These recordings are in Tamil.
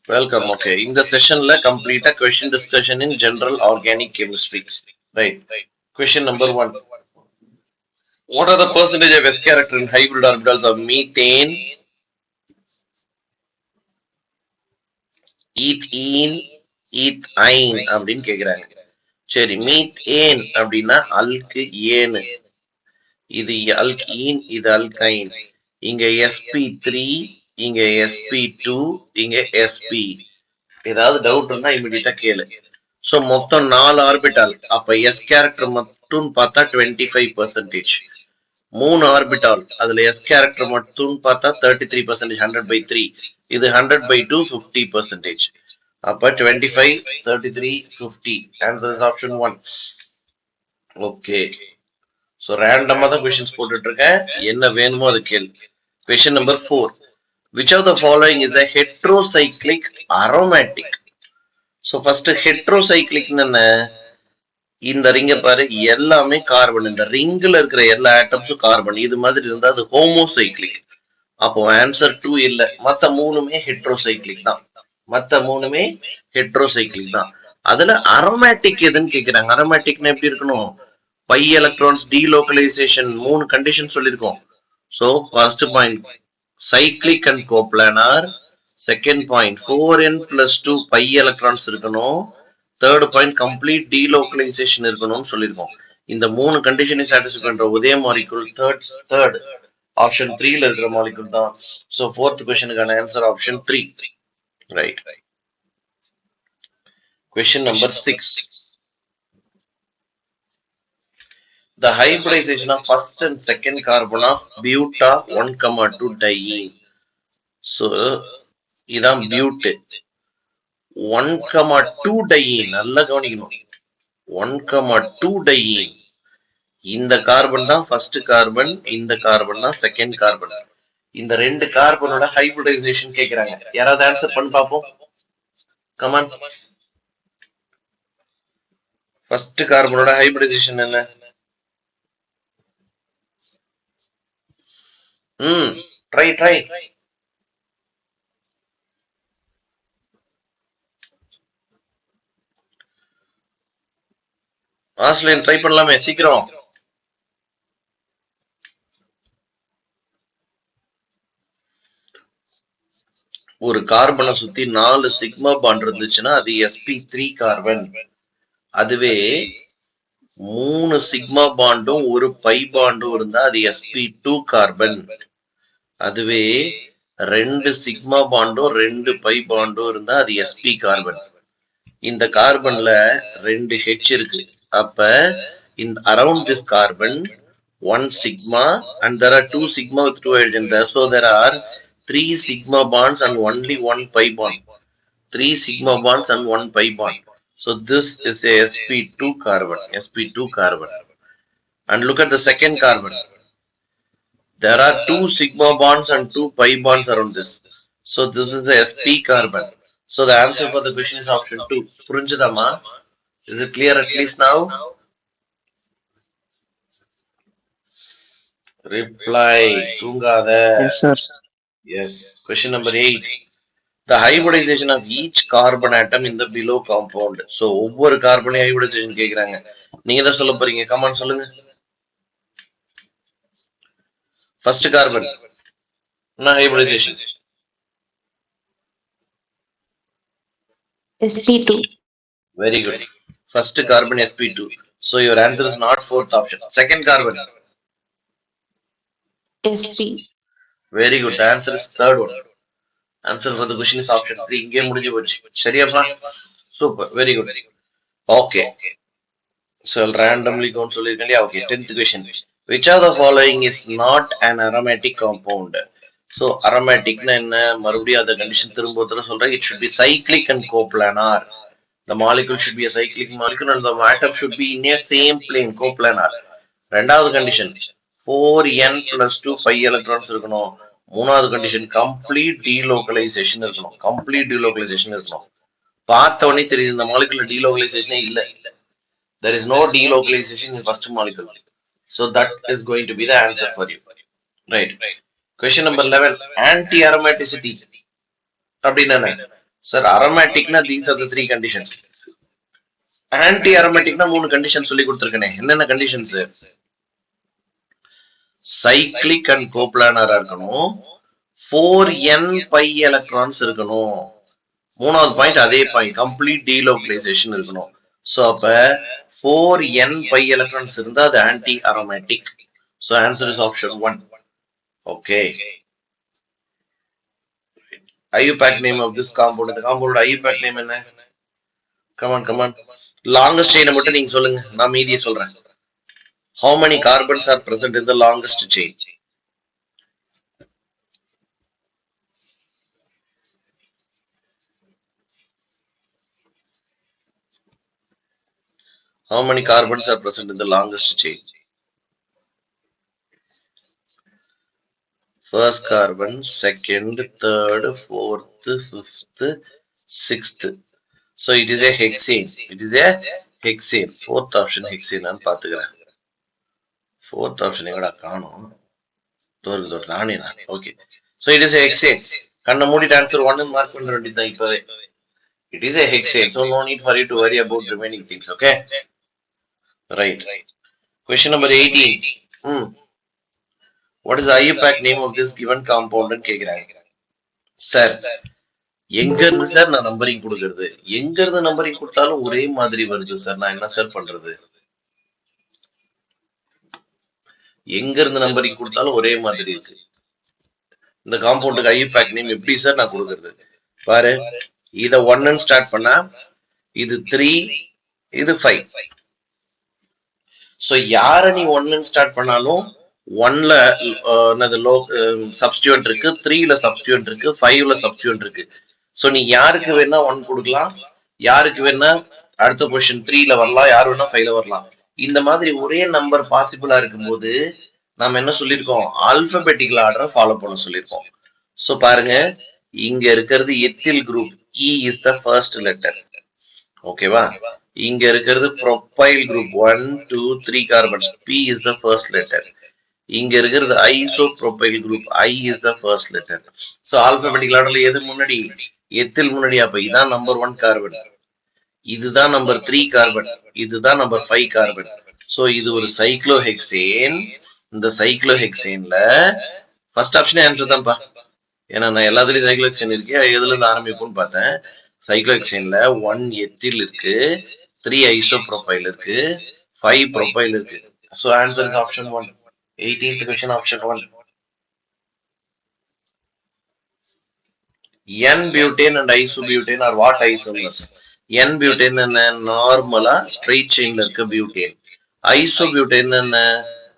Welcome. Okay. In the session, complete a question discussion in general organic chemistry. Right. Question number one. What are the percentage of S character in hybrid orbitals of methane, ethene, ethine அப்படின்னு கேக்குறாங்க. சரி, மீத்தேன் அப்படின்னா அல்கு ஏனு, இது அல்கீன், இது அல்கைன். இங்க sp3, இங்க sp2, இங்க sp. ஏதாவது டவுட் இருந்தா இமிடியட்டா கேளு. சோ மொத்தம் 4 ஆர்பிட்டால். அப்ப எஸ் கேரக்டர் மட்டும் பார்த்தா 25%. 3 ஆர்பிட்டால், அதுல எஸ் கேரக்டர் மட்டும் பார்த்தா 33%. 100/3. இது 100/2 50%. அப்ப 25, 33, 50. Answer is option 1. Okay. So ரேண்டமா தான் கொஸ்டின்ஸ் போட்டுட்டு இருக்கேன். என்ன வேணுமோ அது கேளு. Question number 4. Which of the following is a heterocyclic aromatic? So first heterocyclic என்ன? இந்த ரிங்க பாரு, எல்லாமே கார்பன். இந்த ரிங்ல இருக்கிற எல்லா ஆட்டம்ஸும் கார்பன். இது மாதிரி இருந்தா அது ஹோமோசைக்ளிக். அப்போ ஆன்சர் 2 இல்ல. மத்த மூணுமே ஹெட்ரோசைக்ளிக் தான். அதுல அரோமேட்டிக் எதுன்னு கேக்குறாங்க. அரோமேட்டிக்னா எப்படி இருக்கணும்? பை எலக்ட்ரான்ஸ் டீலோகலைசேஷன் 3 கண்டிஷன் சொல்லிருக்கோம். So first point cyclic and coplanar. Second point 4n+2 pi electrons இருக்கணும். தேர்ட் பாயிண்ட் கம்ப்ளீட் டீலோகலைசேஷன் இருக்கணும்னு சொல்லியிருக்கோம். இந்த 3 கண்டிஷனை சாட்டிஸ்ஃபை பண்ற ஒரே மாலிகுல் தேர்ட் ஆப்ஷன் 3ல இருக்கிற மாலிகுல் தான். சோ ஃபோர்த் क्वेश्चनக்கான answer option 3. Right. Question number 6. The hybridization of first and second carbon of buta 1,2 diene. So இதான் பியூட் 1,2 diene. நல்லா கவனிக்கணும். 1,2 diene. இந்த கார்பன் தான் ஃபர்ஸ்ட் கார்பன், இந்த கார்பன் தான் செகண்ட் கார்பன். இந்த ரெண்டு கார்பனோட ஹைபிரிடைசேஷன் கேக்குறாங்க. யாராவது ஆன்சர் பண்ணி பாப்போம். கமான். ஃபர்ஸ்ட் கார்பனோட ஹைபிரிடைசேஷன் என்ன? ட்ரை. ஆஸ்லைன் ட்ரை பண்ணலாமே சீக்கிரம். ஒரு கார்பனை சுத்தி 4 சிக்மா பாண்ட் இருந்துச்சுன்னா அது sp3 கார்பன். அதுவே 3 சிக்மா பாண்டும் ஒரு பை பாண்டும் இருந்தா அது sp2 கார்பன். அதுவே 2 சிக்மா பாண்டும் 2 பை பாண்டும் இருந்தா அது sp கார்பன். இந்த கார்பன்ல 2 H இருக்கு. அப்ப in around this carbon 1 sigma and there are 2 sigma with 2 hydrogen there. So there are 3 sigma bonds and only 1 pi bond. 3 sigma bonds and 1 pi bond. So this is a sp2 carbon. And look at the second carbon. There are 2 sigma bonds and 2 pi bonds around this. So this is the sp carbon. So the answer for the question is option 2. புரிஞ்சுதாமா? Is it clear at least now? Reply. தூங்காத. Yes, sir. Yes. Question number 8. The hybridization of each carbon atom in the below compound. So ஒவ்வொரு கார்பனையும் hybridization கேக்குறாங்க. நீங்க தான் சொல்ல போறீங்க. கமெண்ட் சொல்லுங்க. First carbon. என்ன hybridization? sp2. Very good. First carbon sp2. So your answer is not fourth option. Second carbon. sp. Very good. The answer is third one. Answer for the question is option 3. இங்கே முடிஞ்சு போச்சு. சரியாப்பா? Super. Very good. Okay. So I'll randomly go and சொல்லிருக்கேன் இல்லையா? Okay. 10th question. Which of the following is not an aromatic compound? So aromaticனா என்ன? மறுபடியும் அந்த கண்டிஷன் திரும்ப ஒருத்தர சொல்றேன். It should be cyclic and coplanar. The molecule should be a cyclic molecule and the atom should be in a same plane, coplanar. ரெண்டாவது கண்டிஷன் 4n+2 5 electrons இருக்கணும். மூணாவது கண்டிஷன் கம்ப்ளீட் டீலோகலைசேஷன் இருக்கணும். பார்த்தவனே தெரியுது இந்த மாலிகுலர் டீலோகலைசேஷனே இல்ல. There is no delocalization in first molecule. So that is going to be the answer for you. Right. Question number 11. Anti-aromaticity. அப்படின்னா சார் அரோமேட்டிக்னா these are the 3 conditions. Anti அரோமேட்டிக்னா 3 கண்டிஷன் சொல்லி கொடுத்துருக்கேனே. என்னென்ன கண்டிஷன்ஸ்? சைக்ளிக் அண்ட் கோப்ளானரா இருக்கணும், 4n பை எலக்ட்ரான்ஸ் இருக்கணும். மூணாவது பாயிண்ட் அதே பாயிண்ட், கம்ப்ளீட் டீலோகலைசேஷன் இருக்கணும். சோ அப்ப 4n பை எலக்ட்ரான்ஸ் இருந்தா அது anti aromatic. So answer is option 1. Okay. IUPAC name of this compound. இந்த காம்பவுண்டோட IUPAC name என்ன? Come on come on. லாங்கஸ்ட் செயினை மட்டும் நீங்க சொல்லுங்க, நான் மீதியை சொல்றேன். How many carbons are present in the longest chain? How many carbons are present in the longest chain? First carbon, second, third, fourth, fifth, sixth. So it is a hexane. It is a hexane. Fourth option hexane நான் பாத்துக்கிறேன். Fourth option எங்கடா காணோம்? தோறுது நானே நான். Okay. So it is a hexane. கண்ண மூடிட்டு ஆன்சர் 1 மார்க் பண்ண வேண்டியதுதான் இப்பவே. It is a hexane. So no need for you to worry about remaining things. Okay. Right. Question number 18. What is the IUPAC name of this given compound ன்னு கேக்குறாங்க. சார் எங்க இருந்து சார் நான் நம்பரிங் கொடுக்கறது? எங்க இருந்து நம்பரிங் கொடுத்தாலும் ஒரே மாதிரி வருது சார், நான் என்ன சார் பண்றது? எங்க இருந்து நம்பரிங் கொடுத்தாலும் ஒரே மாதிரி இருக்கு. இந்த காம்பவுண்டுக்கு IUPAC நேம் எப்படி சார் நான் கொடுக்கறது? பாரு, இத 1 ஸ்டார்ட் பண்ணா இது 3, இது 5. சோ யார நீ 1 ஸ்டார்ட் பண்ணாலும் 1ல சப்ஸ்டிட்யூட் இருக்கு, 3ல சப்ஸ்டிட்யூட் இருக்கு, 5ல சப்ஸ்டிட்யூட் இருக்கு. சோ நீ யாருக்கு வேணா 1 கொடுக்கலாம், யாருக்கு வேணா அடுத்த பொசிஷன் 3ல வரலாம், யாரு வேணா 5ல வரலாம். இந்த மாதிரி ஒரே நம்பர் பாசிபிளா இருக்கும்போது நாம என்ன சொல்லிருக்கோம்? ஆல்பபெட்டிக்கல் ஆர்டரை ஃபாலோ பண்ண சொல்லிருக்கோம். சோ பாருங்க, இங்க இருக்கிறது ethyl group, E is the first letter. ஓகேவா? இங்க இருக்கிறது propyl group 1 2 3 carbons, P is the first letter. இங்க இருக்கிறது isopropyl group, I is the first letter. So alphabetical ஆர்டர்ல எது முன்னாடி? எத்தில் முன்னாடி. அப்ப இதான் நம்பர் 1 கார்பன், இதுதான் நம்பர் 3 கார்பன், இதுதான் நம்பர் 5 கார்பன். சோ இது ஒரு சைக்ளோஹெக்சேன். இந்த சைக்ளோஹெக்சேன்ல ஃபர்ஸ்ட் ஆப்ஷனே ஆன்சர் தான்ப்பா. ஏன்னா நான் எல்லாத்துலயும் சைக்ளோஹெக்சேன் இருக்கு, எதுல இருந்து ஆரம்பிப்போம்னு பார்த்தேன். சைக்ளோஹெக்சேன்ல 1 எத்தில் இருக்கு, 3 ஐசோப்ரோபைல் இருக்கு, 5 ப்ரோபைல் இருக்கு. So answer is option 1. 18th question, option 1. N-butane and isobutane are what isomers? N-butane என்ன? நார்மலா ஸ்ட்ரெயிட் செயின்ல இருக்க பியூட்டேன். ஐசோபியூட்டேன் என்ன?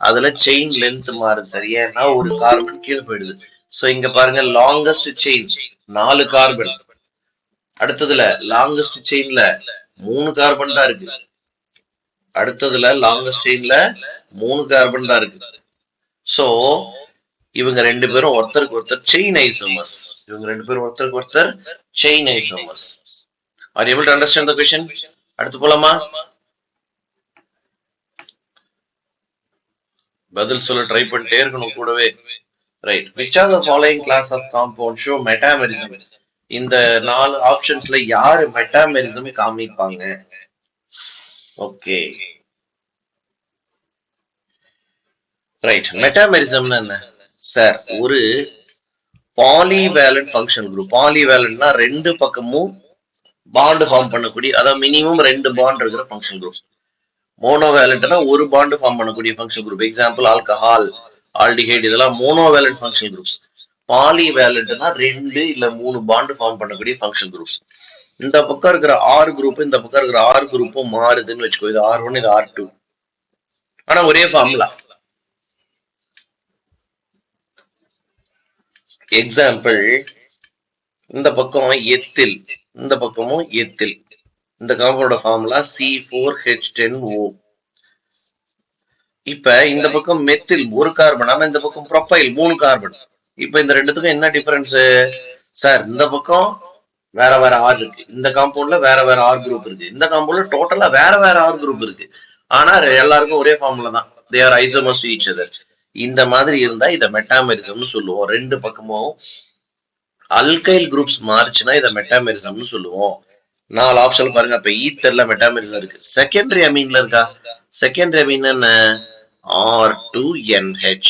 அதுல செயின் லென்த் மாறுது. சரியா? ஒரு கார்பன் கீழே போயிடுது. சோ இங்க பாருங்க, லாங்கஸ்ட் செயின் 4 கார்பன். அடுத்ததுல லாங்கஸ்ட் செயின்ல 3 கார்பன் தான் இருக்கு. அடுத்ததுல லாங்கஸ்ட் செயின்ல 3 கார்பன் தான் இருக்கு. சோ இவங்க ரெண்டு பேரும் ஒருத்தருக்கு ஒருத்தர் செயின் ஐசோமர்ஸ். இவங்க ரெண்டு பேரும் ஒருத்தருக்கு ஒருத்தர் chain isomers. Are you able to understand the question? அடுத்து போலாமா? பதில் சொல்ல ட்ரை பண்ணிட்டே இருக்கணும் கூடவே. Right. Which are the following class of compound show metamerism? இந்த 4 ஆப்ஷன்ஸ்ல யாரு மெட்டாமெரிசம் காமிப்பாங்க? ஓகே. ரைட். மெட்டாமெரிசம்னா என்ன சார்? ஒரு பாலிவேலன்ட் ஃபங்க்ஷன் குரூப். பாலிவேலன்ட்னா ரெண்டு பக்கமும் பாண்ட் ஃபார்ம் பண்ணக்கூடிய, அதாவது மினிமம் 2 பாண்ட் இருக்கிற ஃபங்க்ஷன் குரூப். மோனோவேலன்ட்னா ஒரு பாண்ட் ஃபார்ம் பண்ணக்கூடிய function group. Example alcohol, aldehyde, இதெல்லாம் மோனோவேலன்ட் ஃபங்க்ஷன் குரூப்ஸ். பாலிவேலன்ட்னா 2 இல்ல 3 பாண்ட் ஃபார்ம் பண்ணக்கூடிய ஃபங்க்ஷன் குரூப்ஸ். இந்த பக்கம் இருக்கிற R குரூப் இந்த பக்கம் இருக்கிற R குரூப்பும் மாறுதுன்னு வச்சுக்கோ. இது R1, இது R2, ஆனா ஒரே ஃபார்முலா. எக்ஸாம்பிள், இந்த பக்கம் எத்தில், இந்த பக்கமும் எத்தில். இந்த காம்பவுண்டோட ஃபார்முலா C4H10O. இப்ப இந்த பக்கம் மெத்தில் 1 கார்பன், ஆனா இந்த பக்கம் ப்ரோபைல் 3 கார்பன். இப்ப இந்த ரெண்டுத்துக்கும் என்ன டிஃபரன்ஸ் சார்? இந்த பக்கம் வேற வேற R இருக்கு, இந்த காம்பவுண்ட்ல வேற வேற R குரூப் இருக்கு, இந்த காம்பவுண்ட்ல டோட்டலா வேற வேற R குரூப் இருக்கு. ஆனா எல்லாருக்கும் ஒரே ஃபார்முலா தான். They are isomers to each other. இந்த மாதிரி இருந்தா இத மெட்டாமெரிசம்னு சொல்லுவோம். ரெண்டு பக்கமும் அல்கைல் குரூப்ஸ் மாறுச்சுன்னா இதை மெட்டாமெரிசம்னு சொல்லுவோம். 4 ஆப்ஷன் பாருங்க. அப்ப ஈத்தர்ல மெட்டாமெரிசம் இருக்கு. செகண்டரி அமீன்ல இருக்கா? செகண்டரி அமீன் என்ன? R2NH.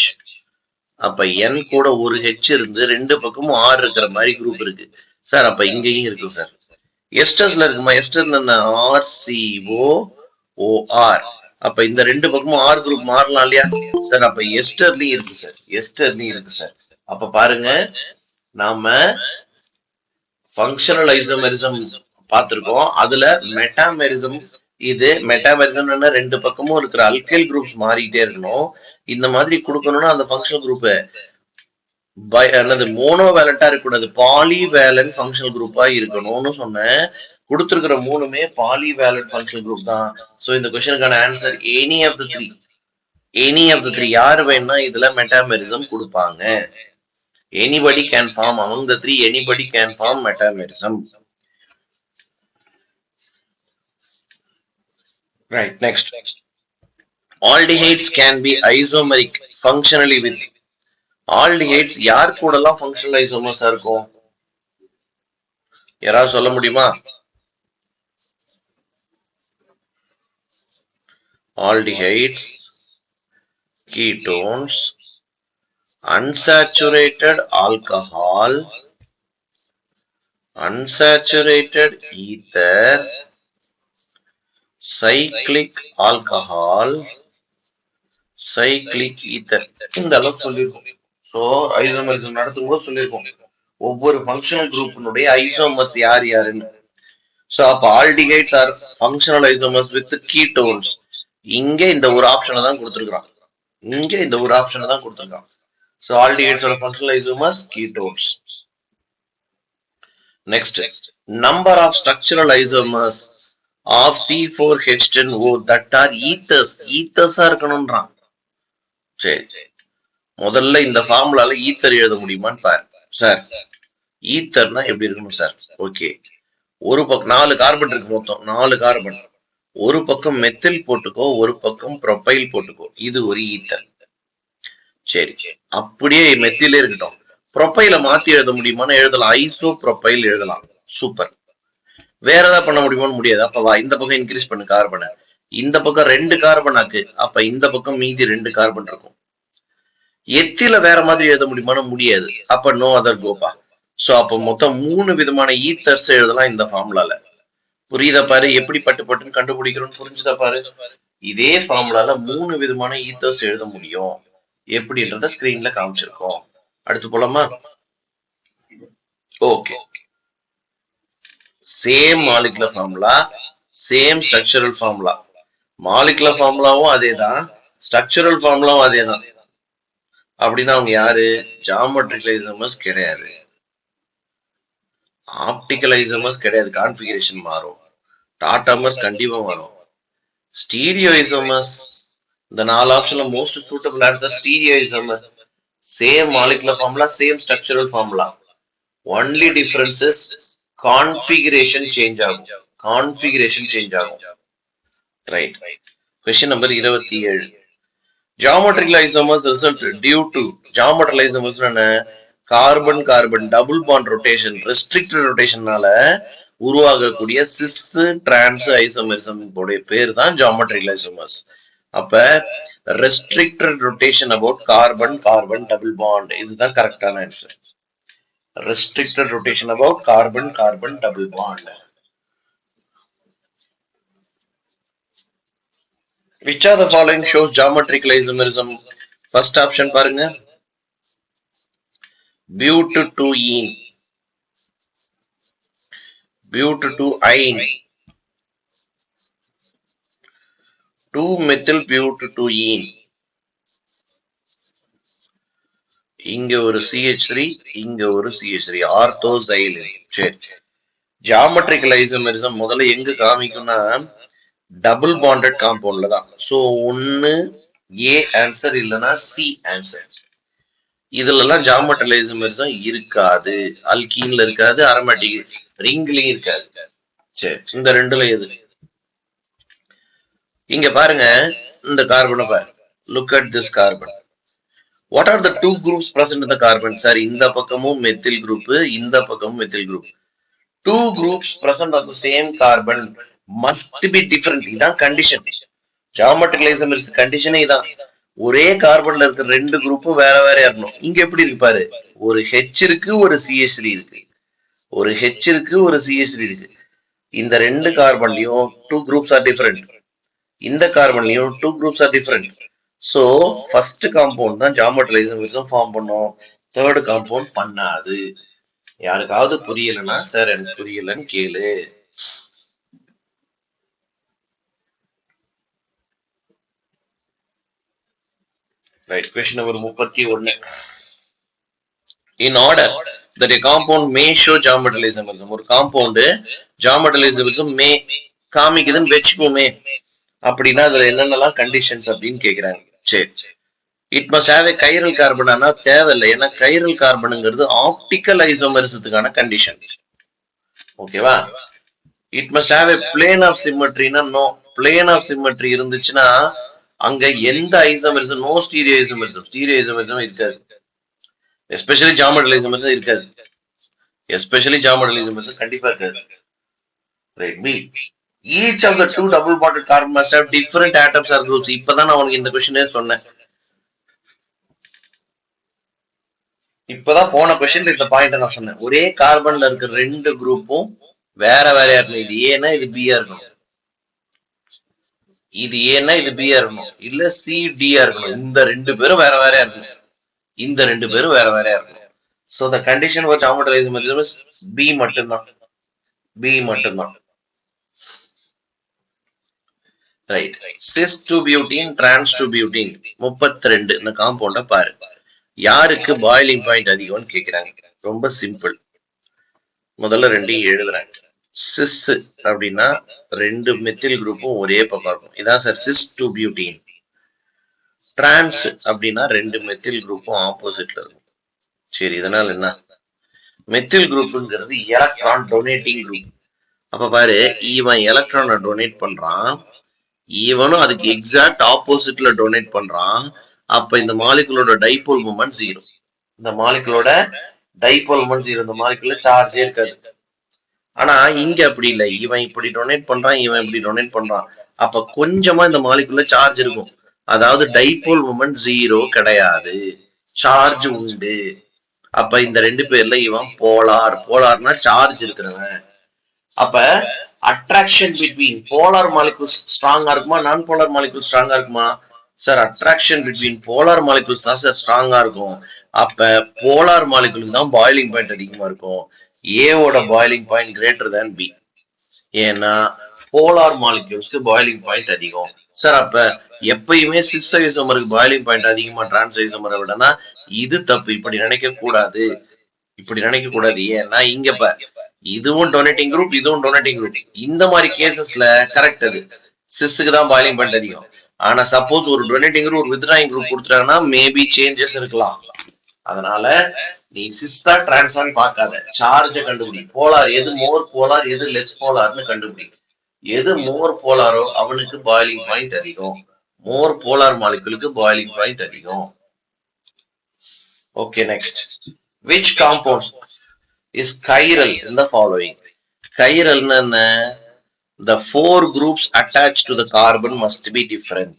அப்ப N கூட ஒரு H இருந்து ரெண்டு பக்கமும் R இருக்கிற மாதிரி குரூப் இருக்கு சார். அப்ப இங்கேயும் இருக்கு சார். எஸ்டர்ஸ்ல இருக்குமா? எஸ்டர்ல என்ன? RCOOR. அப்ப இந்த ரெண்டு பக்கமும் R குரூப் மாறலாம் இல்லையா சார்? அப்ப எஸ்டர்லயும் இருக்கு சார். எஸ்டர்லயும் இருக்கு சார். அப்ப பாருங்க, நாம ஃபங்க்ஷனல் ஐசோமெரிசம் பார்த்திருக்கோம். அதுல மெட்டாமெரிசம், இது மெட்டாமெரிசம் ரெண்டு பக்கமும் இருக்கிற அல்கைல் குரூப்ஸ் மாறிட்டே இருக்கணும். இந்த மாதிரி கொடுக்கணும்னா அந்த ஃபங்க்ஷனல் குரூப் மோனோ வேலண்டா இருக்கக்கூடாது, பாலிவேலன்ட் ஃபங்க்ஷனல் குரூப்பா இருக்கணும்னு சொன்னேன். கொடுத்திருக்கிற மூணுமே பாலிவேலன்ட் ஃபங்க்ஷனல் குரூப் தான். சோ இந்த கொஸ்டினுக்கான answer any of the three. Any of the three. யார் வேணா இதுல மெட்டாமெரிசம் கொடுப்பாங்க. Anybody can form among the three. Anybody can form metamerism. Right. Next. Aldehydes can be isomeric functionally with. Aldehydes யார் கூடலாம் functional isomers இருக்கும்? யாராவது சொல்ல முடியுமா? Aldehydes, ketones, unsaturated alcohol, unsaturated ether, cyclic alcohol, cyclic ether. இந்த அளவுக்கு சொல்லியிருக்கோம். ஸோ ஐசோமரிசம் நடத்தும் போது சொல்லியிருக்கோம் ஒவ்வொரு ஃபங்க்ஷனல் குரூப்பினுடைய ஐசோமர்ஸ் யார் யாருன்னு. ஸோ அப்போ aldehydes are functional isomers with ketones. இங்க இந்த ஒரு ஆப்ஷனை தான் கொடுத்துருக்கான். இங்க இந்த ஒரு ஆப்ஷனை தான் கொடுத்துருக்கான். ஸோ ஆல்டிகைட்ஸோட functional isomers ketones. Next, number of structural isomers of C4H10O that are ethers. ஈத்தர்ஸா இருக்கணும்ன்றான். சரி, முதல்ல இந்த ஃபார்முலால ஈத்தர் எழுத முடியுமான்னு பாரு சார். ஈத்தர்னா எப்படி இருக்கணும் சார்? ஓகே, ஒரு பக்கம் 4 கார்பன் இருக்கு, மொத்தம் 4 கார்பன். ஒரு பக்கம் மெத்தில் போட்டுக்கோ, ஒரு பக்கம் ப்ரொபைல் போட்டுக்கோ. இது ஒரு ஈத்தர். சரி, அப்படியே மெத்திலே இருக்கட்டும். ப்ரொபைல மாத்தி எழுத முடியுமான்னு எழுதலாம். ஐசோ ப்ரொபைல் எழுதலாம். சூப்பர். வேற ஏதாவது பண்ண முடியுமான்னு முடியாது. அப்ப வா, இந்த பக்கம் இன்க்ரீஸ் பண்ணு கார்பனை. இந்த பக்கம் 2 கார்பன் ஆக்கு. அப்ப இந்த பக்கம் மீதி 2 கார்பன் இருக்கும். எத்தில வேற மாதிரி எழுத முடியுமான்னு முடியாது. அப்ப நோ அதர் கோபா. சோ அப்ப மொத்தம் 3 விதமான ஈத்தர்ஸ் எழுதலாம் இந்த ஃபார்முலால. புரியுதா பாரு? எப்படி பட்டு பட்டுன்னு கண்டுபிடிக்கிறோம்னு புரிஞ்சுதா பாரு? இதே ஃபார்முலால 3 விதமான ஈத்தர்ஸ் எழுத முடியும். எப்படின்றத ஸ்கிரீன்ல காமிச்சிருக்கோம். அடுத்து போலாமா? Okay, same molecular formula, same structural formula. Molecular ஃபார்முலாவும் அதேதான், ஸ்ட்ரக்சரல் ஃபார்முலாவும் அதேதான். அப்படின்னா அவங்க யாரு? ஜியோமெட்ரிக்கல் ஐசோமர்ஸ் கிடையாது, ஆப்டிக்கல் ஐசோமர்ஸ் கிடையாது. கான்ஃபிகரேஷன் மாறும். டாட்டாமர்ஸ் கண்டிப்பா மாறும். ஸ்டீரியோ ஐசோமர்ஸ், இந்த 4 ஆப்ஷன்ல most suitable answer stereo isomers. Same molecular formula, same structural formula. Only difference is configuration change ஆகும். கான்ஃபிகரேஷன் சேஞ்ச் ஆகும். Right. Question number 27. Geometrical isomers result due to geometrical isomers carbon carbon double bond rotation, restricted ரொட்டேஷனால உருவாகக்கூடிய சிஸ் டிரான்ஸ் ஐசோமரிசம் உடைய பேர் தான் ஜியோமெட்ரிக்கல் ஐசோமர்ஸ். அப்ப restricted rotation about carbon carbon double bond, இதுதான் கரெக்டான answer. Restricted rotation about carbon carbon double bond. Which are the following shows geometrical isomerism? First option பாருங்க, but2ene, but2ine, 2-methyl-but2ene. இங்க ஒரு CH3, இங்க ஒரு CH3, ஆர்த்தோசைலின். சரி, ஜியோமெட்ரிக்கல் ஐசோமெரிசம் முதல்ல எங்க காமிக்கும்னா டபுள் பாண்டட் காம்பவுண்ட்ல தான். சோ ஒன்னு ஏ ஆன்சர், இல்லனா சி ஆன்சர். இதுல எல்லாம் ஜியோமெட்ரிக்கல் ஐசோமெரிசம் இருக்காது. அல்கீன்ல இருக்காது, அரோமேட்டிக் ரிங்லயும் இருக்காது. சரி, இந்த ரெண்டுல எது? இங்க பாருங்க, இந்த கார்பனை பாருங்க. Look at this carbon. What are the two groups present in the carbon? Sir, இந்த பக்கமும் methyl group, இந்த பக்கமும் methyl group. Two groups present on the same carbon must be different. இதான் கண்டிஷன். ஜியோமெட்ரிக் ஐசோமர்ஸ் கண்டிஷனே இதான். ஒரே கார்பன்ல இருக்கிற ரெண்டு குரூப்பும் வேற வேற இருக்கணும். இங்க எப்படி இருக்கு பாரு, ஒரு H இருக்கு, ஒரு CH3 இருக்கு. ஒரு H இருக்கு, ஒரு CH3 இருக்கு. இந்த ரெண்டு கார்பன்லயும் டூ குரூப்ஸ் ஆர் டிஃபரெண்ட். இந்த கார்பன்லயும் two groups are different. So first compound தான் ஜியோமெட்ரிக் ஐசோமர்ஸும் ஃபார்ம் பண்ணும், தேர்ட் காம்பவுண்ட் பண்ணாது. யாருக்காவது புரியலன்னா சார் எனக்கு புரியலன்னு கேளு. Right, question number 31. In order that a compound may show geometrical isomerism, ஒரு காம்பவுண்ட் geometrical isomerism மே காமிக்குதுன்னு வச்சுக்கோமே, அப்படின்னா அதுல என்னென்னலாம் கண்டிஷன்ஸ் அப்படின்னு கேக்குறாங்க. சரி, it must have a chiral carbon. ஆனா தேவையில்லை, ஏன்னா கைரல் கார்பனுங்கிறது ஆப்டிக்கல் ஐசோமரிசத்துக்கான கண்டிஷன். ஓகேவா? It must have a plane of சிமெட்ரினா நோ. பிளேன் ஆஃப் சிமெட்ரி இருந்துச்சுன்னா அங்க எந்த isomerism, no stereo isomerism, stereo isomerism இருக்காது. எஸ்பெஷலி ஜியோமெட்ரிக் ஐசோமரிசம் இருக்காது. எஸ்பெஷலி ஜியோமெட்ரிக் ஐசோமரிசம் கண்டிப்பா இருக்காது. Right, B. Each of the two double bonded carbon must have different atoms or groups. இப்பதான் நான் உனக்கு இந்த கொஸ்டினே சொன்னேன். இப்பதான் போன கொஸ்டின்ல இந்த பாயிண்ட் நான் சொன்னேன். ஒரே கார்பன்ல இருக்கிற ரெண்டு குரூப்பும் வேற வேறையா இருக்கணும். இது ஏன்னா இது பியா இருக்கணும், இது ஏன்னா இது பியா இருக்கணும், இல்ல சி டியா இருக்கணும். இந்த ரெண்டு பேரும் வேற வேறையா இருக்கணும், இந்த ரெண்டு பேரும் வேற வேறையா இருக்கணும். So the condition for geometric isomerism is B மட்டும்தான், பி மட்டும்தான். Right, cis two butene, trans two butene 32 இந்த காம்பவுண்ட பாரு. யாருக்கு பாயிலிங் பாயிண்ட் அதிகம்னு கேக்குறாங்க. ரொம்ப சிம்பிள், முதல்ல ரெண்டையும் எழுதுறாங்க. சிஸ் அப்படின்னா ரெண்டு மெத்தில் குரூப்பும் ஒரே பக்கம் இருக்கும், இதான் sir sis two butene. Trans அப்படின்னா ரெண்டு மெத்தில் குரூப்பும் ஆப்போசிட்ல இருக்கும். சரி, இதனால என்ன, மெத்தில் குரூப்புங்கிறது எலக்ட்ரான் டொனேட்டிங் குரூப். அப்ப பாரு, இவன் எலக்ட்ரானை டொனேட் பண்றான், இவனும் அதுக்கு எக்ஸாக்ட் ஆப்போசிட்ல டொனேட் பண்றான். அப்ப இந்த மாலிகுலோட டைபோல் மூமெண்ட் ஜீரோ. இந்த மாலிகுலோட டைபோல் மூமெண்ட் ஜீரோ, இந்த மாலிகுல சார்ஜே இருக்காது. ஆனா இங்க அப்படி இல்லை, இவன் இப்படி டொனேட் பண்றான், இவன் இப்படி டொனேட் பண்றான். அப்ப கொஞ்சமா இந்த மாலிகுல சார்ஜ் இருக்கும், அதாவது டைபோல் மூமெண்ட் ஜீரோ கிடையாது, சார்ஜ் உண்டு. அப்ப இந்த ரெண்டு பேர்ல இவன் போலார், போலார்னா சார்ஜ் இருக்கிறவன். அப்ப அட்ராக்ஷன் பிட்வீன் போலார் மாலிகுல்ஸ் ஸ்ட்ராங்கா இருக்குமா, நான் போலார் மாலிகுல்ஸ் ஸ்ட்ராங்கா இருக்குமா? Sir attraction between polar molecules தான் சார் ஸ்ட்ராங்கா இருக்கும். அப்ப போலார் மாலிகுலுக்கு தான் பாயிலிங் பாயிண்ட் அதிகமா இருக்கும். ஏவோட boiling point greater than B, ஏன்னா போலார் மாலிகுல்ஸ்க்கு பாயிலிங் பாயிண்ட் அதிகம். சார் அப்ப எப்பயுமே சிஸ் ஐசோமருக்கு பாயிலிங் பாயிண்ட் அதிகமா டிரான்ஸ் ஐசோமரை விடனா, இது தப்பு, இப்படி நினைக்க கூடாது, இப்படி நினைக்க கூடாது. ஏன்னா இங்க இதுவும் டொனேட்டிங் குரூப், இதுவும் டொனேட்டிங் குரூப். இந்த மாதிரி கேசஸ்ல கரெக்ட், அது சிஸ்க்கு தான் பாயிலிங் பாயிண்ட் அதிகம். ஆனா சப்போஸ் ஒரு டொனேட்டிங் குரூப், ஒரு வித்ட்ராயிங் குரூப் கொடுத்துட்டாங்கன்னா மேபி சேஞ்சஸ் இருக்கலாம். அதனால நீ சிஸ்டா டிரான்ஸ்ஃபார் பார்க்காத, சார்ஜ கண்டுபிடி. போலார் எது மோர் போலார், எது லெஸ் போலார்னு கண்டுபிடி. எது மோர் போலாரோ அவனுக்கு பாயிலிங் பாயிண்ட் அதிகம், மோர் போலார் மாலிகுலுக்கு பாயிலிங் பாயிண்ட் அதிகம். Okay, next. Which compound is chiral in the following? Chiral என்ன? The four groups attached to the carbon must be different.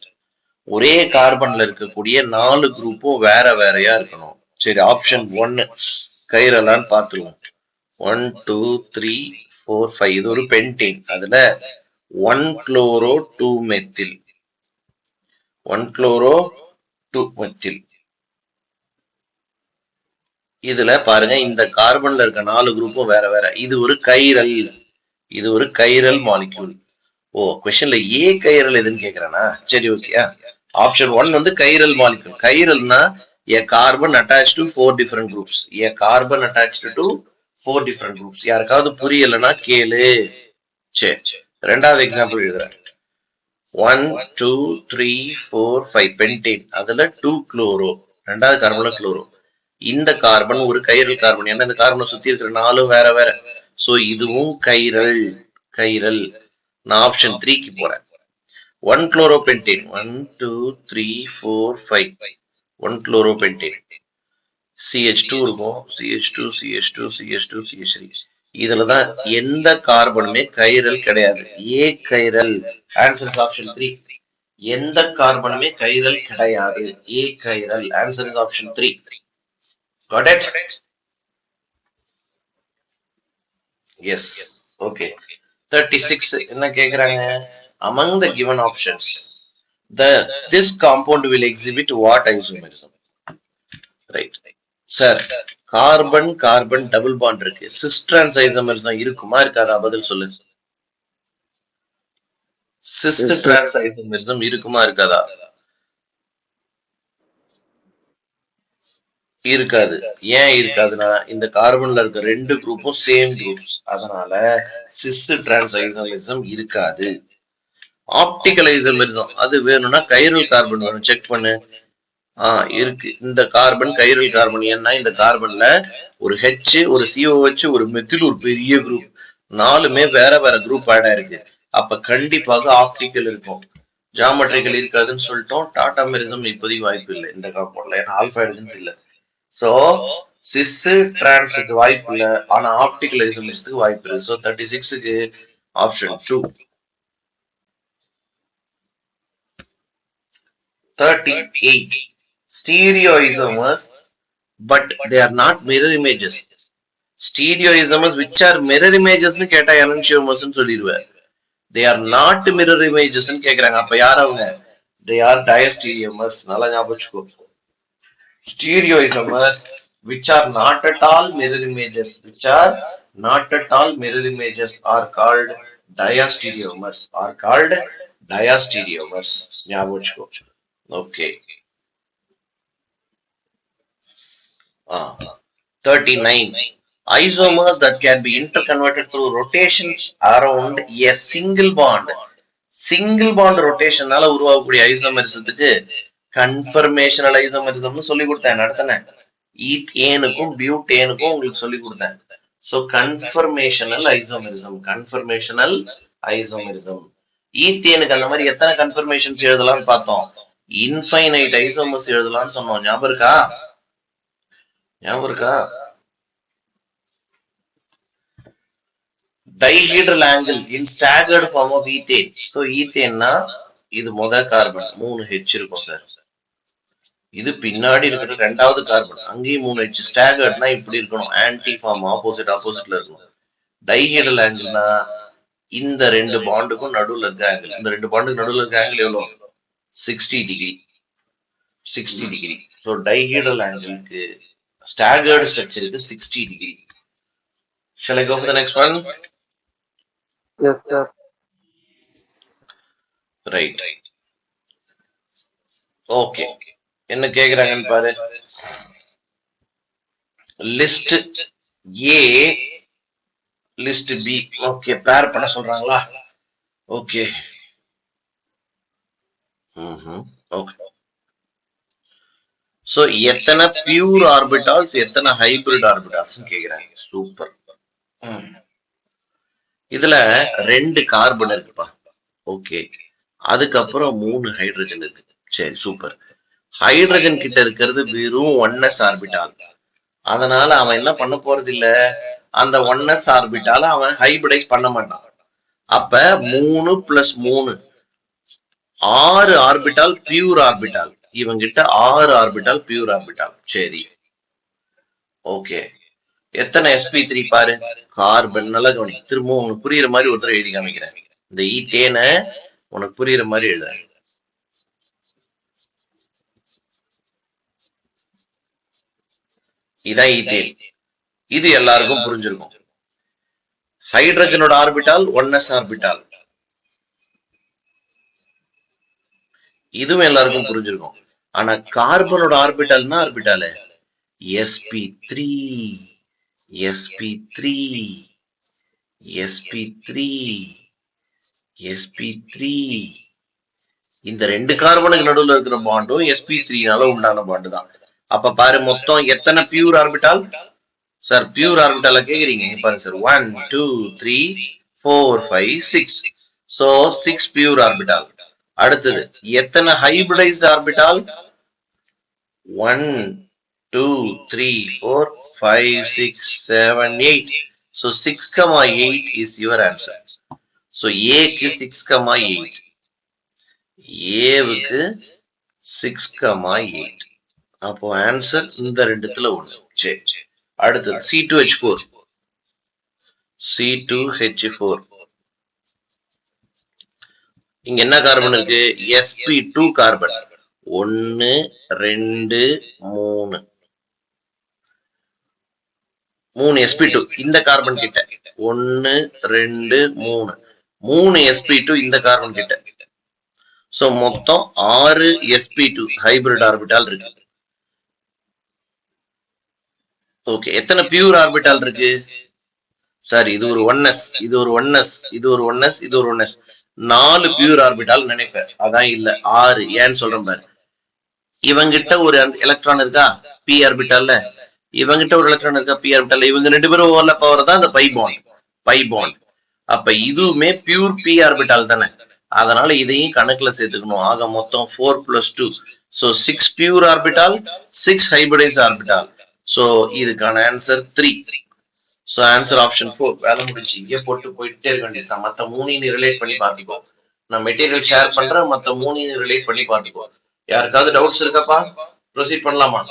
ஒரே கார்பன்ல இருக்கக்கூடிய 4 குரூப்பும் வேற வேறையா இருக்கணும். சரி, ஆப்ஷன் 1 கைரலான்னு பார்த்துருவோம். 1 2 3 4 5 இது ஒரு பென்டேன். அதுல 1 குளோரோ 2 மெத்தில், 1 குளோரோ 2 மெத்தில். இதுல பாருங்க, இந்த கார்பன்ல இருக்க 4 குரூப்பும் வேற வேற. இது ஒரு கைரல், இது ஒரு கைரல் மாலிக்யூல். ஓ, கொஸ்டின்ல ஏ கைரல் எதுன்னு கேக்குறானா? சரி, ஓகே. ஆப்ஷன் 1 வந்து கைரல் மாலிக்யூல். கைரல்னா a carbon attached to 4 different groups, a carbon attached to 4 different groups. யாருக்காவது புரியலன்னா கேளு. சரி, ரெண்டாவது எக்ஸாம்பிள் எழுதுறேன். 1 2 3 4 5 பென்டேன், அதுல 2 குளோரோ, ரெண்டாவது கார்பன்ல குளோரோ. இந்த கார்பன் ஒரு கைரல் கார்பன், ஏன்னா இந்த கார்பனை சுத்தி இருக்கிற 4 வேற வேற. சோ இதுவும் கைரல், கைரல். நான் ஆப்ஷன் 3க்கு போறேன். 1 குளோரோபென்டேன், 1 2 3 4 5, 1 குளோரோபென்டேன். CH2 இருக்கும். CH2 CH2 CH2 CH3. இதுலதான் எந்த கார்பனுமே கைரல் கிடையாது. Achiral. Answer option 3. எந்த கார்பனுமே கைரல் கிடையாது. Achiral. Answer is option 3. Got it? Yes. Okay. 36 என்ன கேக்குறாங்க? Among the given options, this compound will exhibit what isomerism? Right. Sir, carbon carbon double bond இருக்கு. சிஸ் டிரான்ஸ் ஐசோமரிசம் இருக்குமா இருக்காதா? பதில் சொல்லு. சிஸ் டிரான்ஸ் ஐசோமரிசம் இருக்குமா இருக்காதா? இருக்காது. ஏன் இருக்காதுன்னா இந்த கார்பன்ல இருக்க 2 குரூப்பும் சேம் குரூப்ஸ். அதனால சிஸ் டிரான்ஸ் ஐசோமரிசம் இருக்காது. ஆப்டிகல் ஐசோமரிசம் அது வேணும்னா கைரல் கார்பன் வேணும். செக் பண்ணு. இருக்கு. இந்த கார்பன் கைரல் கார்பன். ஏன்னா இந்த கார்பன்ல ஒரு H, ஒரு COH, ஒரு மெத்தில், ஒரு பெரிய குரூப். 4மே வேற வேற குரூப் ஆட் ஆயிருக்கு. அப்ப கண்டிப்பாக ஆப்டிகல் இருக்கும். ஜாமெட்ரிக்கல் இருக்காதுன்னு சொல்லிட்டோம். டாட்டாமெரிசம் இப்போதைக்கு வாய்ப்பு இல்லை இந்த காம்பவுண்ட்ல. ஏன்னா ஆல்பா ஹைட்ரஜன்ஸ் இல்ல. சோ சிஸ் டிரான்ஸுக்கு வாய்ப்பு இல்லை. ஆனா ஆப்டிகல் ஐசோமரிசத்துக்கு வாய்ப்பு இருக்கு. சோ 36க்கு option 2. 38. Stereoisomers, but they are not mirror images. Stereoisomers which are mirror images னு கேட்டா enantiomers னு சொல்லிடுவார். They are not mirror images னு கேக்குறாங்க. அப்ப யார் அவங்க? They are diastereomers. நல்லா ஞாபகம் வச்சுக்கோ. Stereoisomers which are not at all mirror images, are called diastereomers. ஞாபகம் வச்சுக்கோ. Okay. 39. Isomers that can be interconverted through rotation around a single bond. Single bond rotation நால உருவாகக்கூடிய ஐசோமரிசத்துக்கு கன்ஃபர்மேஷனல் ஐசோமரிசம்னு சொல்லி கொடுத்தேன். நடத்தினேன். ஈத்தேனுக்கும் பியூட்டேனுக்கும் உங்களுக்கு சொல்லி கொடுத்தேன். So conformational isomerism. ஈத்தேனுக்கு அந்த மாதிரி எத்தனை கன்ஃபர்மேஷன்ஸ் எழுதலாம்னு பார்த்தோம். இன்ஃபைனைட் ஐசோமர்ஸ் எழுதலாம்னு சொன்னோம். ஞாபகம் இருக்கா? Dihedral angle in staggered form of ethane. So ethane இது முத கார்பன் 3H இருக்கும் சார். இது பின்னாடி இருக்கிறது 2வது கார்பன். அங்கேயும் 3H. ஸ்டாகர்ட்னா இப்படி இருக்கணும். ஆன்டி ஃபார்ம் ஆப்போசிட்ல இருக்கணும். டைஹெட்ரல் ஆங்கிள்னா இந்த 2 பாண்டுக்கும் நடுவுல இருக்க ஆங்கிள். இந்த 2 பாண்டுக்கு நடுவுல இருக்க ஆங்கிள் எவ்வளவு? 60 டிகிரி. சோ டைஹெட்ரல் ஆங்கிளுக்கு staggered structure is 60 degree. Shall I go for the next one? Yes, sir. Right. Okay. என்ன கேக்குறாங்கன்னு பாரு. List A, list B. Okay, பேர் பண்ண சொல்றாங்களா? ஓகே. ஓகே. சோ எத்தனை பியூர் ஆர்பிட்டால்ஸ், எத்தனை ஹைபிரிட் ஆர்பிட்டால்ஸ் கேக்குறாங்க. சூப்பர். இதுல 2 கார்பன் இருக்குப்பா. ஓகே. அதுக்கப்புறம் 3 ஹைட்ரஜன் இருக்கு. சரி, சூப்பர். ஹைட்ரஜன் கிட்ட இருக்கிறது வெறும் 1s ஆர்பிட்டால். அதனால அவன் என்ன பண்ண போறது இல்ல, அந்த 1s ஆர்பிட்டால அவன் ஹைபிரிடைஸ் பண்ண மாட்டான். அப்ப 3 + 3 6 ஆர்பிட்டால் பியூர் ஆர்பிட்டால். இவங்கிட்ட 6 ஆர்பிட்டால் பியூர் ஆர்பிட்டால். சரி, ஓகே. எத்தனை sp3 பாரு. கார்பன். நல்லா கவனி. திரும்ப உனக்கு புரியுற மாதிரி ஒருத்தர் எழுதி காமிக்கிறேன். இந்த ஈத்தேனை உனக்கு புரியுற மாதிரி எழுதுறேன். இதான் ஈத்தேன். இது எல்லாருக்கும் புரிஞ்சிருக்கும். ஹைட்ரஜனோட ஆர்பிட்டால் 1s ஆர்பிட்டால். இதுவும் எல்லாருக்கும் புரிஞ்சிருக்கும். ஆனா கார்பனோட ஆர்பிட்டால்னா ஆர்பிட்டால sp3. இந்த 2 கார்பனுக்கு நடுவுல இருக்கிற பாண்டும் sp3னால உண்டான பாண்டு தான். அப்ப பாரு, மொத்தம் எத்தனை பியூர் ஆர்பிட்டால்? சார் பியூர் ஆர்பிட்டால கேக்குறீங்க பாருங்க சார். 1 2 3 4 5 6. So 6 pure orbital. அடுத்தது எத்தனை hybridised orbital? 1 2 3 4 5 6 7 8. So 6,8 is your answer. So A க்கு 6,8, ஏவுக்கு 6,8. அப்போ ஆன்சர் இந்த ரெண்டுத்துல ஒண்ணு. சரி, அடுத்தது C2H4. C2H4 இங்க என்ன கார்பன் இருக்கு? sp2 carbon. 1 2 3 3 sp2 இந்த கார்பன் கிட்ட. 1 2 3 3 sp2 இந்த கார்பன் கிட்ட. சோ மொத்தம் 6 sp2 ஹைபிரிட் ஆர்பிட்டால் இருக்கு. ஓகே, எத்தனை பியூர் ஆர்பிட்டால் இருக்கு? சார் இது ஒரு 1s, இது ஒரு 1s, இது ஒரு 1s, இது ஒரு 1s. 4 பியூர் ஆர்பிட்டால் நினைப்பேன். அதான் இல்ல 6. ஏன்னு சொல்றேன் பாரு. இவங்கிட்ட ஒரு எலக்ட்ரான் இருக்கா பி ஆர்பிட்டால்ல, இவங்கிட்ட ஒரு எலக்ட்ரான் இருக்கா பி ஆர்பிட்டால்ல. இவங்க 2 பேரும் ஓவர்லாப் ஆவறது தான் அந்த பை பாண்ட். அப்ப இதுவுமே பியூர் பி ஆர்பிட்டால் தானே. அதனால இதையும் கணக்குல சேர்த்துக்கணும். ஆக மொத்தம் 4 + 2. So 6 pure orbital, 6 hybridise orbital. So இதுக்கான ஆன்சர் 3. So answer option 4. வேலை முடிச்சு. இங்கே போட்டு போயிட்டே இருக்க வேண்டியது. மத்த 3 ரிலேட் பண்ணி பார்த்துக்கோ. நான் மெட்டீரியல் ஷேர் பண்றேன், மத்த 3 ரிலேட் பண்ணி பார்த்துக்கோ. யாருக்காவது டவுட்ஸ் இருக்காப்பா? ப்ரொசீட் பண்ணலாமா?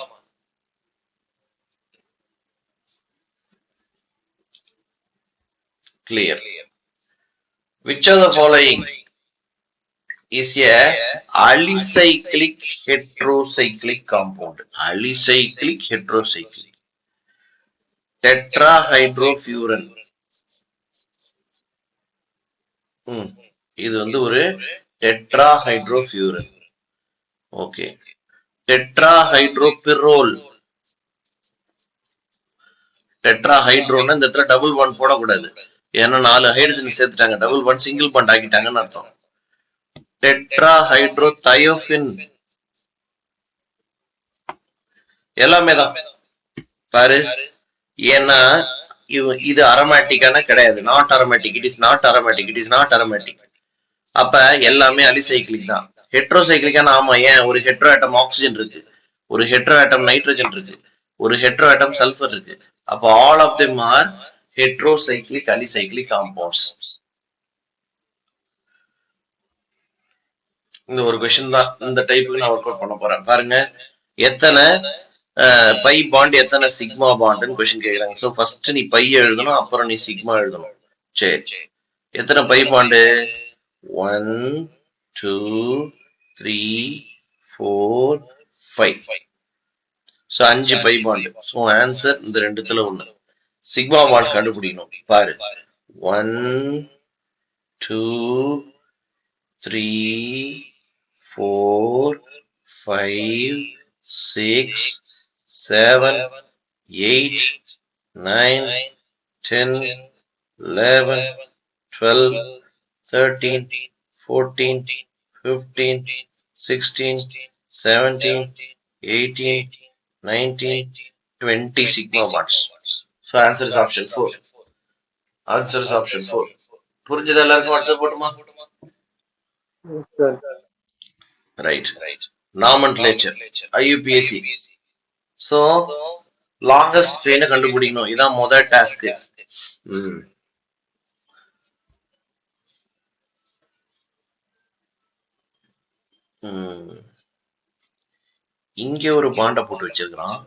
Clear. Which of the following is a alicyclic heterocyclic compound? Alicyclic heterocyclic. Tetrahydrofuran. இது வந்து ஒரு tetrahydrofuran. ஓகே. tetrahydropyrrole. டெட்ராஹைட்ரோன்னா இந்த இடத்துல டபுள் பாண்ட் போடக்கூடாது. ஏன்னா 4 ஹைட்ரஜன் சேர்த்துட்டாங்க, டபுள் பாண்ட் சிங்கிள் பாண்ட் ஆக்கிட்டாங்கன்னு அர்த்தம். டெட்ராஹைட்ரோதயோஃபின் எல்லாமே தான் பாரு. ஏன்னா இது அரோமேட்டிக்கான கிடையாது, not aromatic. It is not aromatic, it is not aromatic. அப்ப எல்லாமே அலிசைக்ளிக் தான். ஹெட்ரோசைக்ளிக்கான ஆமா. ஏன்? ஒரு ஹெட்ரோ ஆட்டம் ஆக்சிஜன் இருக்கு, ஒரு ஹெட்ரோ ஆட்டம் நைட்ரஜன் இருக்கு, ஒரு ஹெட்ரோ ஆட்டம் சல்ஃபர் இருக்கு. அப்ப all of them are heterocyclic alicyclic compounds. இந்த ஒரு क्वेश्चन தான் இந்த டைப்புக்கு நான் வொர்க் அவுட் பண்ண போறேன். பாருங்க, எத்தனை பை பாண்ட், எத்தனை சிக்மா பாண்ட்னு क्वेश्चन கேக்குறாங்க. சோ ஃபர்ஸ்ட் நீ பை எழுதணும், அப்புறம் நீ சிக்மா எழுதணும். சரி, எத்தனை by bond? 1 2 3 4 5. So 5 by bond. So answer இந்த ரெண்டுத்துல ஒண்ணு. சிக்மா பாண்ட் கண்டுபிடிக்கணும். பாரு, 1 2 3 4 5 6 7 8 9 10 11 12 13 14 15 16 17 18 19 20 sigma bonds. So answer is option 4. Answer is option 4. புரிஞ்சது எல்லாருக்கும்? வாட்ஸ்அப் போட்டுமா? Right. Nomenclature IUPAC. So longest செயினை கண்டுபிடிக்கணும். இதான் முதல் டாஸ்க். இங்க ஒரு பாண்ட போட்டு வச்சிருக்கான்.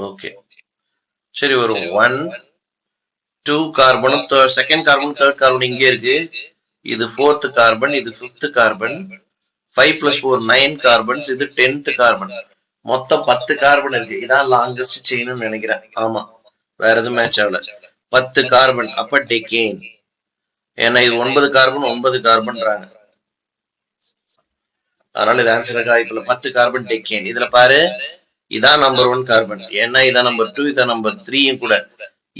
ஓகே, சரி, ஒரு 1 2 கார்பனும் செகண்ட் கார்பன் தேர்ட் கார்பன் இங்கே இருக்கு. இது 4th கார்பன், இது 5th கார்பன். 5 + 4 9 கார்பன்ஸ். இது 10th கார்பன். மொத்தம் 10 கார்பன் இருக்கு. இதான் லாங்கஸ்ட் செயின்னு நினைக்கிறேன். ஆமா, வேற எதுவும் மேட்ச் ஆகல. 10 கார்பன். அப்ப டெக்கேன். ஏன்னா இது 9 கார்பன் 9 கார்பன்றாங்க. அதனால இது ஆன்சர் இருக்கா? இப்ப 10 கார்பன் டெக்கேன். இதுல பாரு, இதான் நம்பர் 1 கார்பன். ஏன்னா இதான் நம்பர் 2, இதான் நம்பர் 3 கூட.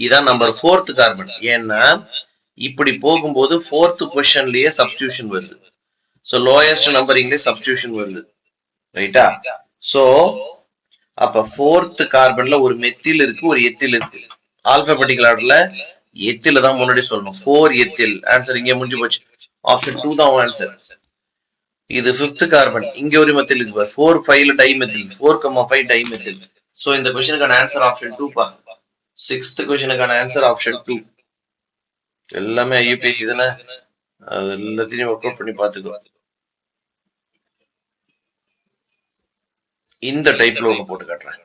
இதான் நம்பர் 4th கார்பன். ஏன்னா இப்படி போகும்போது 4th பொசிஷன்லயே சப்ஸ்டிடியூஷன் வருது. சோ லோயஸ்ட் நம்பரிங்ல சப்ஸ்டிடியூஷன் வருது. ரைட்டா? சோ அப்ப 4th கார்பன்ல ஒரு மெத்தில் இருக்கு, ஒரு எத்தில் இருக்கு. ஆல்பபெட்டிக்கல் ஆர்டர்ல எத்தில தான் முன்னாடி சொல்லணும். 4 எத்தில். ஆன்சர் இங்க முடிஞ்சு போச்சு. ஆப்ஷன் 2 தான் ஆன்சர். இது 5th கார்பன். இங்க ஒரு மெத்தில் இருக்கு பாரு. 4 5 டைமெத்தில். 4,5 டைமெத்தில். சோ இந்த क्वेश्चनக்கான ஆன்சர் ஆப்ஷன் 2 பா. 6th क्वेश्चनக்கான answer option 2. எல்லாமே ஐயூபிஎஸ்சி தானே. அது எல்லாத்தையும் ஒர்க் அவுட் பண்ணி பாத்துக்கோ. இந்த டைப்ல ஒன்று போட்டு காட்டுறேன்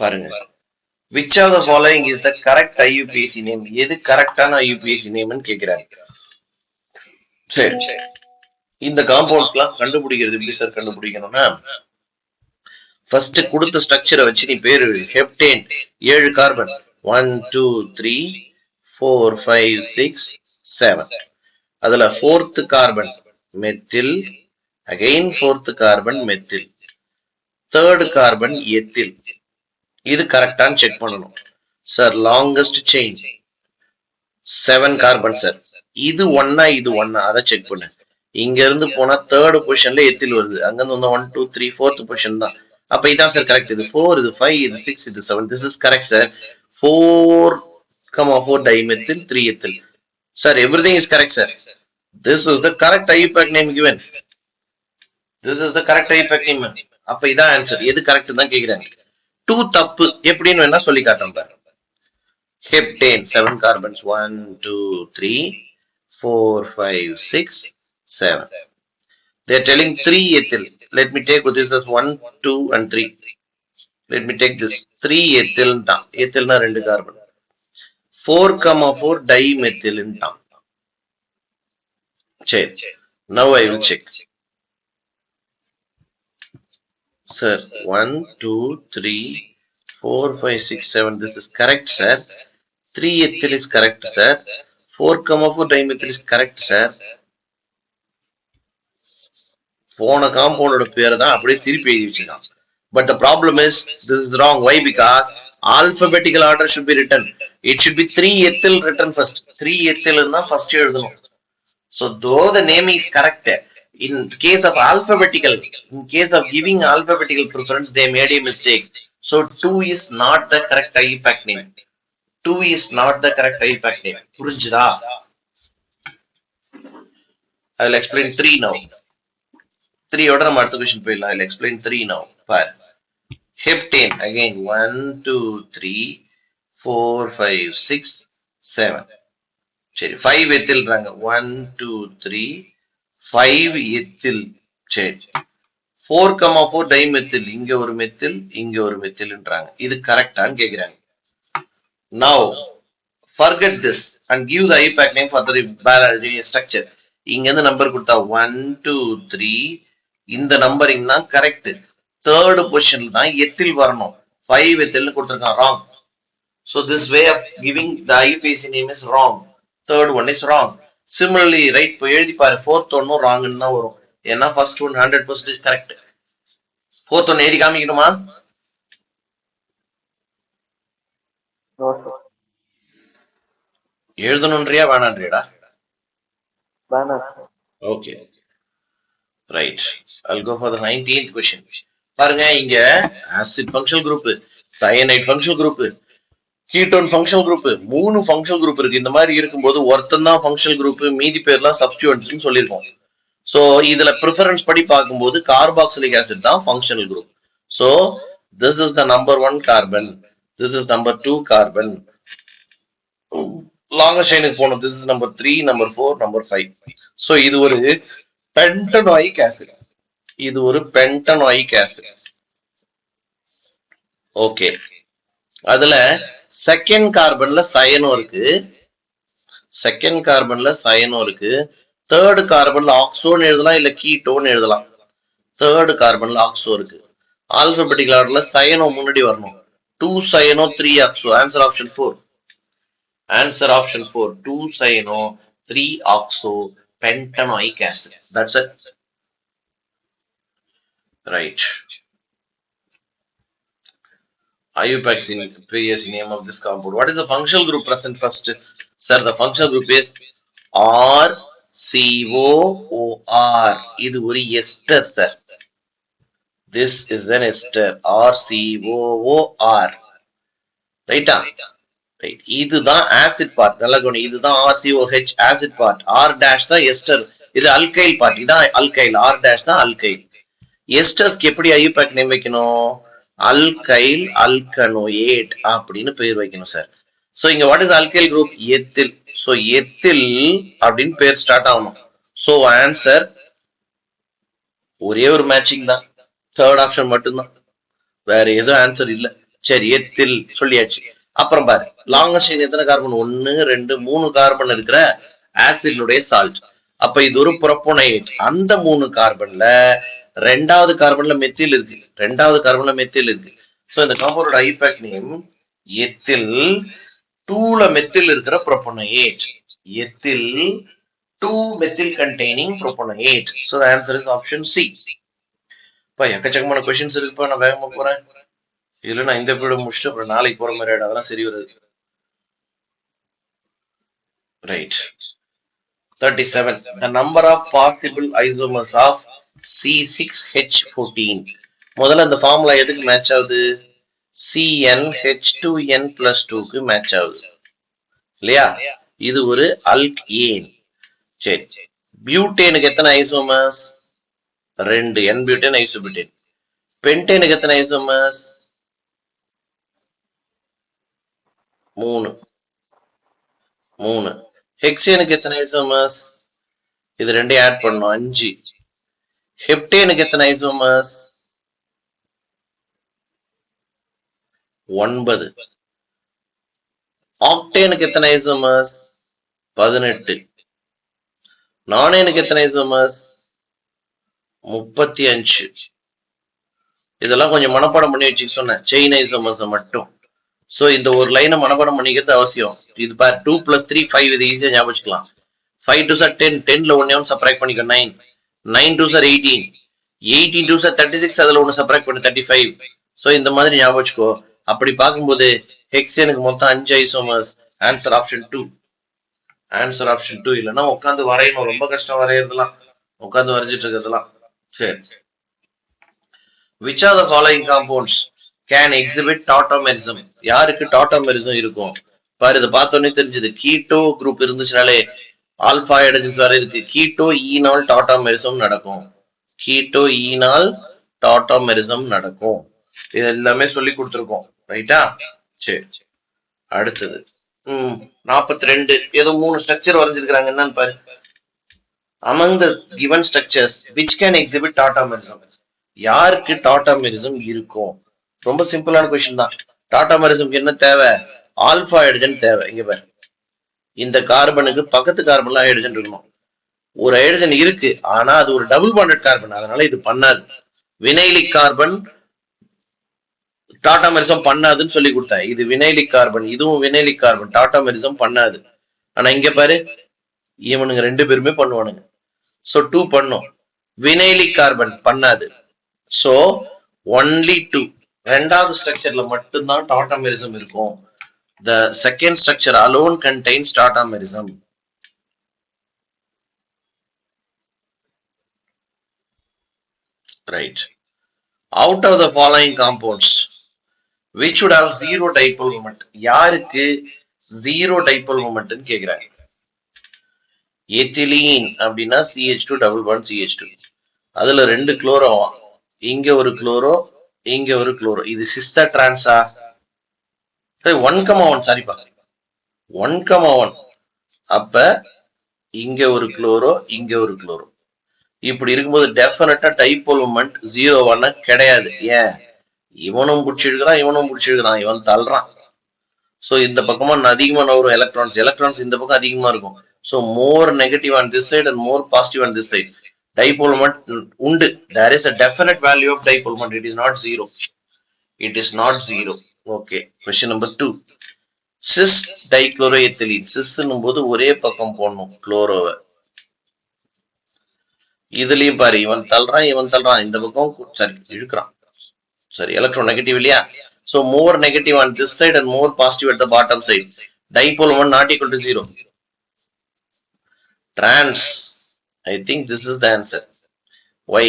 பாருங்க. which of the following is the correct IUPAC name? எது கரெக்டான IUPAC நேம்னு கேக்குறாங்க. சரி, இந்த காம்பவுண்ட்ஸ்லாம் கண்டுபிடிக்கிறது எப்படி சார் கண்டுபிடிக்கணும்னா, ஃபர்ஸ்ட் கொடுத்த ஸ்ட்ரக்சரை வச்சு நீ பேரு ஹெப்டேன் 7 கார்பன் 1 2 3 4 5 6 7. அதுல 4th carbon methyl, again 4th carbon methyl, 3rd carbon ethyl. இது கரெக்டான்னு செக் பண்ணணும் sir. Longest chain 7 carbon sir. இது ஒன்னா இது ஒன்னா அதை செக் பண்ணு. இங்க இருந்து போனா 3rd பொசிஷன்ல எத்தில் வருது. அங்க இருந்து 1 2 3 4th பொசிஷன் தான். அப்ப இதான் சார் கரெக்ட். இது 4 இது 5 இது 6 இது 7. This is correct sir. 4,4 dimethyl 3 ethyl. Sir everything is correct sir. This is the correct IUPAC name given. This is the correct IUPAC name. அப்ப இதான் ஆன்சர். எது கரெக்ட் தான் கேக்குறாங்க. 2 தப்பு எப்படின்னு வேணா சொல்லி காட்டுறேன் பாரு. Heptane 7 carbons 1 2 3 4 5 6 7. they are telling 3 ethyl. let me take this as 1 2 and 3. let me take this 3 ethyl தான். எத்தில்னா 2 கார்பன். 4,4 dimethyl தான். சரி, now I will check. sir 1 2 3 4 5 6 7. this is correct sir. 3 ethyl is correct sir. 4,4 dimethyl is correct sir. போன காம்பவுண்டோட பேரை தான் அப்படியே திருப்பி எழுதி வச்சிருக்கான். But the problem is this is wrong. Why? Because alphabetical order should be written. It should be 3 ethyl written first. 3 ethyl தான் first எழுதணும். So though the name is correct, in case of alphabetical, in case of giving alphabetical preference, they made a mistake. So 2 is not the correct IUPAC name. 2 is not the correct IUPAC name. புரிஞ்சுதா? I will explain 3 now. 3 ஓட நம்ம அடுத்த क्वेश्चन போயிடலாம். I will explain 3 now. பாரு. Heptane again 1 2 3 4 5 6 7. சரி, 5 எத்தில்றாங்க. 1 2 3 5 எத்தில். சரி, 4,4 டைமெத்தில். இங்க ஒரு மெத்தில் இங்க ஒரு மெத்தில்ன்றாங்க. இது கரெக்டான்னு கேக்குறாங்க. Now forget this and give the IUPAC name for the structure. இங்க இருந்து நம்பர் கொடுத்தா 1 2 3. இந்த நம்பரிங் தான் கரெக்ட். 3rd பொசிஷன்ல தான் எத்தில் வரணும். 5 எத்தில்னு கொடுத்திருக்கான். wrong. So this way of giving the IUPAC name is wrong. 3rd one is wrong. Similarly, right, இப்போ எழுதி பாரு. 4th ஒன்னும் wrongன்னு தான் வரும். ஏன்னா first one 100% கரெக்ட். 4th ஒன்னு எழுதி காமிக்கணுமா? எழுதணும்ன்றியா வேணான்றியாடா? Okay. Right. I'll go for the 19th question. பாருங்க, இங்க acid functional group, cyanide functional group, ketone functional group, 3 functional group இருக்கு. இந்த மாதிரி இருக்கும்போது ஒருத்தன் தான் functional group, மீதி பேர்லாம் substituents சொல்லிருக்கோம். So இதுல preference படி பார்க்கும்போது carboxylic acid தான் functional group. So this is the number 1 carbon, this is number 2 carbon. Longer chain போனோம். This is number 3, number 4, number 5. So இது ஒரு pentanoic acid. இது ஒரு pentanoic acid. ஓகே, அதுல செகண்ட் கார்பன்ல சயனோ இருக்கு. செகண்ட் கார்பன்ல சயனோ இருக்கு. 3rd கார்பன்ல ஆக்சோன்னு எழுதலாம், இல்ல கீட்டோன்னு எழுதலாம். 3rd கார்பன்ல ஆக்சோ இருக்கு. ஆல்பபெட்டிக்கல் ஆர்டர்ல சயனோ முன்னாடி வரணும். 2 cyano 3 ஆக்சோ. Answer option 4. Answer option 4. 2 cyano 3 oxo pentanoic acid. That's it. Right. IUPAC is the previous name of this compound. What is the functional group present first? Sir, the functional group is RCOOR. இது ஒரு ester, sir. This is an ester. RCOOR. Right? Right, இதுதான் ஆசிட் பார்ட். நல்லா கவனி, இதுதான் RCOH acid part. R dash தான் எஸ்டர். இது அல்கைல் பார்ட். இதான் அல்கைல். ஆர் டேஷ் தான் அல்கைல். எஸ்டர்ஸ்க்கு எப்படி ஐயூபேக் நேம் வைக்கணும்? அல்கைல் அல்கனோயேட் அப்படின்னு பேர் வைக்கணும் சார். சோ இங்க what is alkyl group? Ethyl. So ethyl அப்படின்னு பேர் ஸ்டார்ட் ஆகணும். சோ ஆன்சர் ஒரே ஒரு மேட்சிங் தான், தேர்ட் ஆப்ஷன் மட்டும்தான், வேற எதுவும் ஆன்சர் இல்ல. சரி, எத்தில் சொல்லியாச்சு. அப்புறம் பாரு, லாங்கஸ்ட் செயின் எத்தனை கார்பன்? 1 2 3 கார்பன் இருக்கிற ஆசிட்னுடைய சால்ட். அப்ப இது ஒரு புரோப்போனேட். அந்த 3 கார்பன்ல ரெண்டாவது கார்பன்ல மெத்தில் இருக்கு. ரெண்டாவது கார்பன்ல மெத்தில் இருக்கு. சோ இந்த காம்பவுண்டோட ஐயூபேக் நேம் எத்தில். 2ல மெத்தில் இருக்கிற propanoate. Ethyl 2 methyl containing propanoate. So the answer is option C. இப்ப எக்கச்சக்கமான கொஸ்டின்ஸ் இருக்குப்பா, நான் வேகமா போறேன். இதுல நான் இந்த பீரியட் முடிச்சுட்டு அப்புறம் நாளைக்கு போற மாதிரி ஆயிடும். அதெல்லாம் சரி வருது. Right. 37. The number of possible isomers of C6H14. முதல்ல அந்த ஃபார்முலா எதுக்கு மேட்ச் ஆகுது? CnH2n+2க்கு மேட்ச் ஆகுது இல்லையா? இது ஒரு அல்கேன். சரி, பியூட்டேனுக்கு எத்தனை ஐசோமர்ஸ்? 2. N butane isobutane. பென்டேனுக்கு எத்தனை ஐசோமர்ஸ்? 3. ஹெக்சேனுக்கு எத்தனை ஐசோமர்ஸ்? இது ரெண்டையும் ஆட் பண்ணணும், 5. ஹெப்டேனுக்கு எத்தனை ஐசோமர்ஸ்? 9. ஆக்டேனுக்கு எத்தனை ஐசோமர்ஸ்? 18. நானேனுக்கு எத்தனை ஐசோமர்ஸ்? 35. இதெல்லாம் கொஞ்சம் மனப்பாடம் பண்ணி வச்சு சொன்னேன், செயின் ஐசோமர்ஸ் மட்டும். சோ இந்த ஒரு லைனை மனப்பாடம் பண்ணிக்கிறது அவசியம். இது பார், 2 + 3 5. இது ஈஸியா ஞாபகம் வச்சுக்கலாம். 5 2s are 10. 10ல 1 சப்ராக்ட் பண்ணிக்க 9. 9 2s are 18. 18 2s are 36. அதுல 1 சப்ராக்ட் பண்ணி 35. சோ இந்த மாதிரி ஞாபகம் வச்சுக்கோ. அப்படி பார்க்கும்போது ஹெக்சேனுக்கு மொத்தம் 5 isomers. Answer option 2. Answer option 2. இல்லைன்னா உட்காந்து வரையணும், ரொம்ப கஷ்டம் வரையறதுலாம், உட்காந்து வரைஞ்சிட்டு இருக்கிறதுலாம். சரி, which are the following compounds can exhibit tautomerism? யாருக்கு tautomerism இருக்கும்? பாரு, இதை பார்த்தோன்னே தெரிஞ்சது. கீட்டோ குரூப் இருந்துச்சுனாலே ஆல்பா ஹைட்ரஜன்ஸ் வேற இருக்கு. கீட்டோ ஈனால் tautomerism நடக்கும். கீட்டோ ஈனால் tautomerism நடக்கும். இது எல்லாமே சொல்லி கொடுத்துருக்கோம். ரைட்டா? சரி, அடுத்தது 42. ஏதோ 3 ஸ்ட்ரக்சர் வரைஞ்சிருக்காங்க, என்னன்னு பாரு. among the given structures which can exhibit tautomerism? யாருக்கு டாட்டாமெரிசம் இருக்கும்? ரொம்ப சிம்பிளான கொஸ்டின் தான். டாட்டாமெரிசம்க்கு என்ன தேவை? ஆல்பா ஹைட்ரஜன் தேவை. இங்க பாரு, இந்த கார்பனுக்கு பக்கத்து கார்பன்ல ஹைட்ரஜன் இருக்கணும். ஒரு ஹைட்ரஜன் இருக்கு, ஆனா அது ஒரு டபுள் பாண்டட் கார்பன், அதனால இது பண்ணாது. வினைலிக் கார்பன் டாட்டாமெரிசம் பண்ணாதுன்னு சொல்லி கொடுத்தேன். இது வினைலிக் கார்பன், இதுவும் வினைலிக் கார்பன், டாட்டாமெரிசம் பண்ணாது. ஆனா இங்க பாரு, இவனுங்க 2 பேருமே பண்ணுவானுங்க. சோ 2 பண்ணும். வினைலிக் கார்பன் பண்ணாது. So only 2. ரெண்டாவது ஸ்ட்ரக்சர்ல மட்டும்தான் டாட்டாமெரிசம் இருக்கும். The second structure alone contains tautomerism. Right. Out of the following compounds, which would have zero dipole moment? யாருக்கு zero dipole moment ன்னு கேக்குறாங்க. எத்திலீன் அப்படின்னா CH2 டபுள் பாண்ட் CH2. அதுல 2 குளோரோ, இங்க ஒரு குளோரோ, இங்க ஒரு குளோரோ. இது சிஸ்டர் டிரான்ஸா? 1,1 சாரிப்பா, 1,1. அப்ப இங்க ஒரு குளோரோ, இங்க ஒரு குளோரோ. இப்படி இருக்கும்போது டெஃபினட்டா டைபோல் மொமெண்ட் 0 கிடையாது. ஏன்? இவனும் பிடிச்சிருக்கிறான், இவனும் பிடிச்சிருக்கிறான், இவன் தள்ளுறான். சோ இந்த பக்கமா அதிகமா நவரும் எலக்ட்ரான்ஸ். எலக்ட்ரான்ஸ் இந்த பக்கம் அதிகமா இருக்கும். So more negative on this side and more positive on this side. Dipole moment உண்டு. There is a definite value of dipole moment. It is not 0. It is not 0. Okay. Question number 2. Cis dichloroethylene. Cis போது ஒரே பக்கம் போடணும் குளோரோவை. இதுலயும் பாரு, இவன் தள்ளுறான், இவன் தள்ளுறான், இந்த பக்கம் சரி இழுக்கிறான். சரி, எலக்ட்ரோ நெகட்டிவ் இல்லையா? So more negative on this side and more positive at the bottom side. Dipole moment not equal to 0. Trans. I think this is the answer. Why?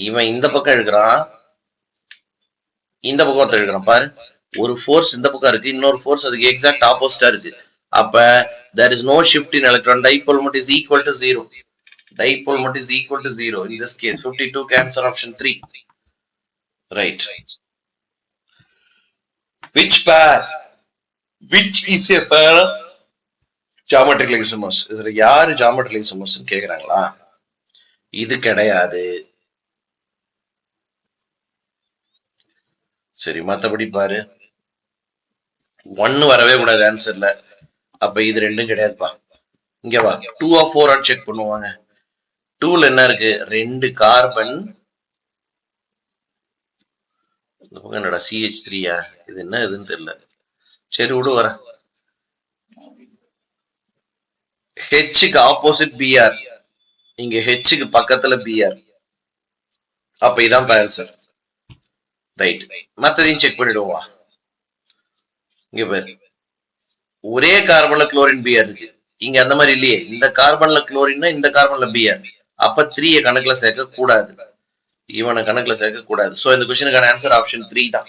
இவன் இந்த பக்கம் எழுக்கிறான், இந்த பக்கம் ஒருத்தர் எழுக்கிறான் பாரு. ஒரு ஃபோர்ஸ் இந்த பக்கம் இருக்கு, இன்னொரு ஃபோர்ஸ் அதுக்கு எக்ஸாக்ட் ஆப்போசிட்டா இருக்கு. அப்ப there is no shift in electron. Dipole moment is equal to 0. Dipole moment is equal to 0. In this case, 52 cancel option 3. Right. Which pair? Which is a pair of geometrical isomers? இதுல யாரு geometrical isomers கேக்குறாங்களா? இது கிடையாது. சரி, மத்தபடி பாரு. 1 வரவே கூடாது ஆன்சர்ல. அப்ப இது ரெண்டும் கிடையாதுப்பா. இங்க வா, 2 ஆஃப் 4 செக் பண்ணுவாங்க. 2ல என்ன இருக்கு? 2 கார்பன். என்னடா CH3யா? இது என்ன இதுன்னு தெரியல. சரி விடு, வர. ஹெச்சுக்கு ஆப்போசிட் பிஆர், இங்க ஹெச்சுக்கு பக்கத்துல பிஆர். அப்ப இதான் ஆன்சர். ரைட். மத்ததையும் செக் பண்ணிடுவோம். இங்க பாரு, ஒரே கார்பன்ல குளோரின் பிஆர் இருக்கு. இங்க அந்த மாதிரி இல்லையே. இந்த கார்பன்ல குளோரின், இந்த கார்பன்ல பிஆர். அப்ப 3 கணக்குல சேர்க்க கூடாது, இவனை கணக்குல சேர்க்க கூடாது. சோ இந்த கொஸ்டினுக்கான ஆன்சர் ஆப்ஷன் 3 தான்.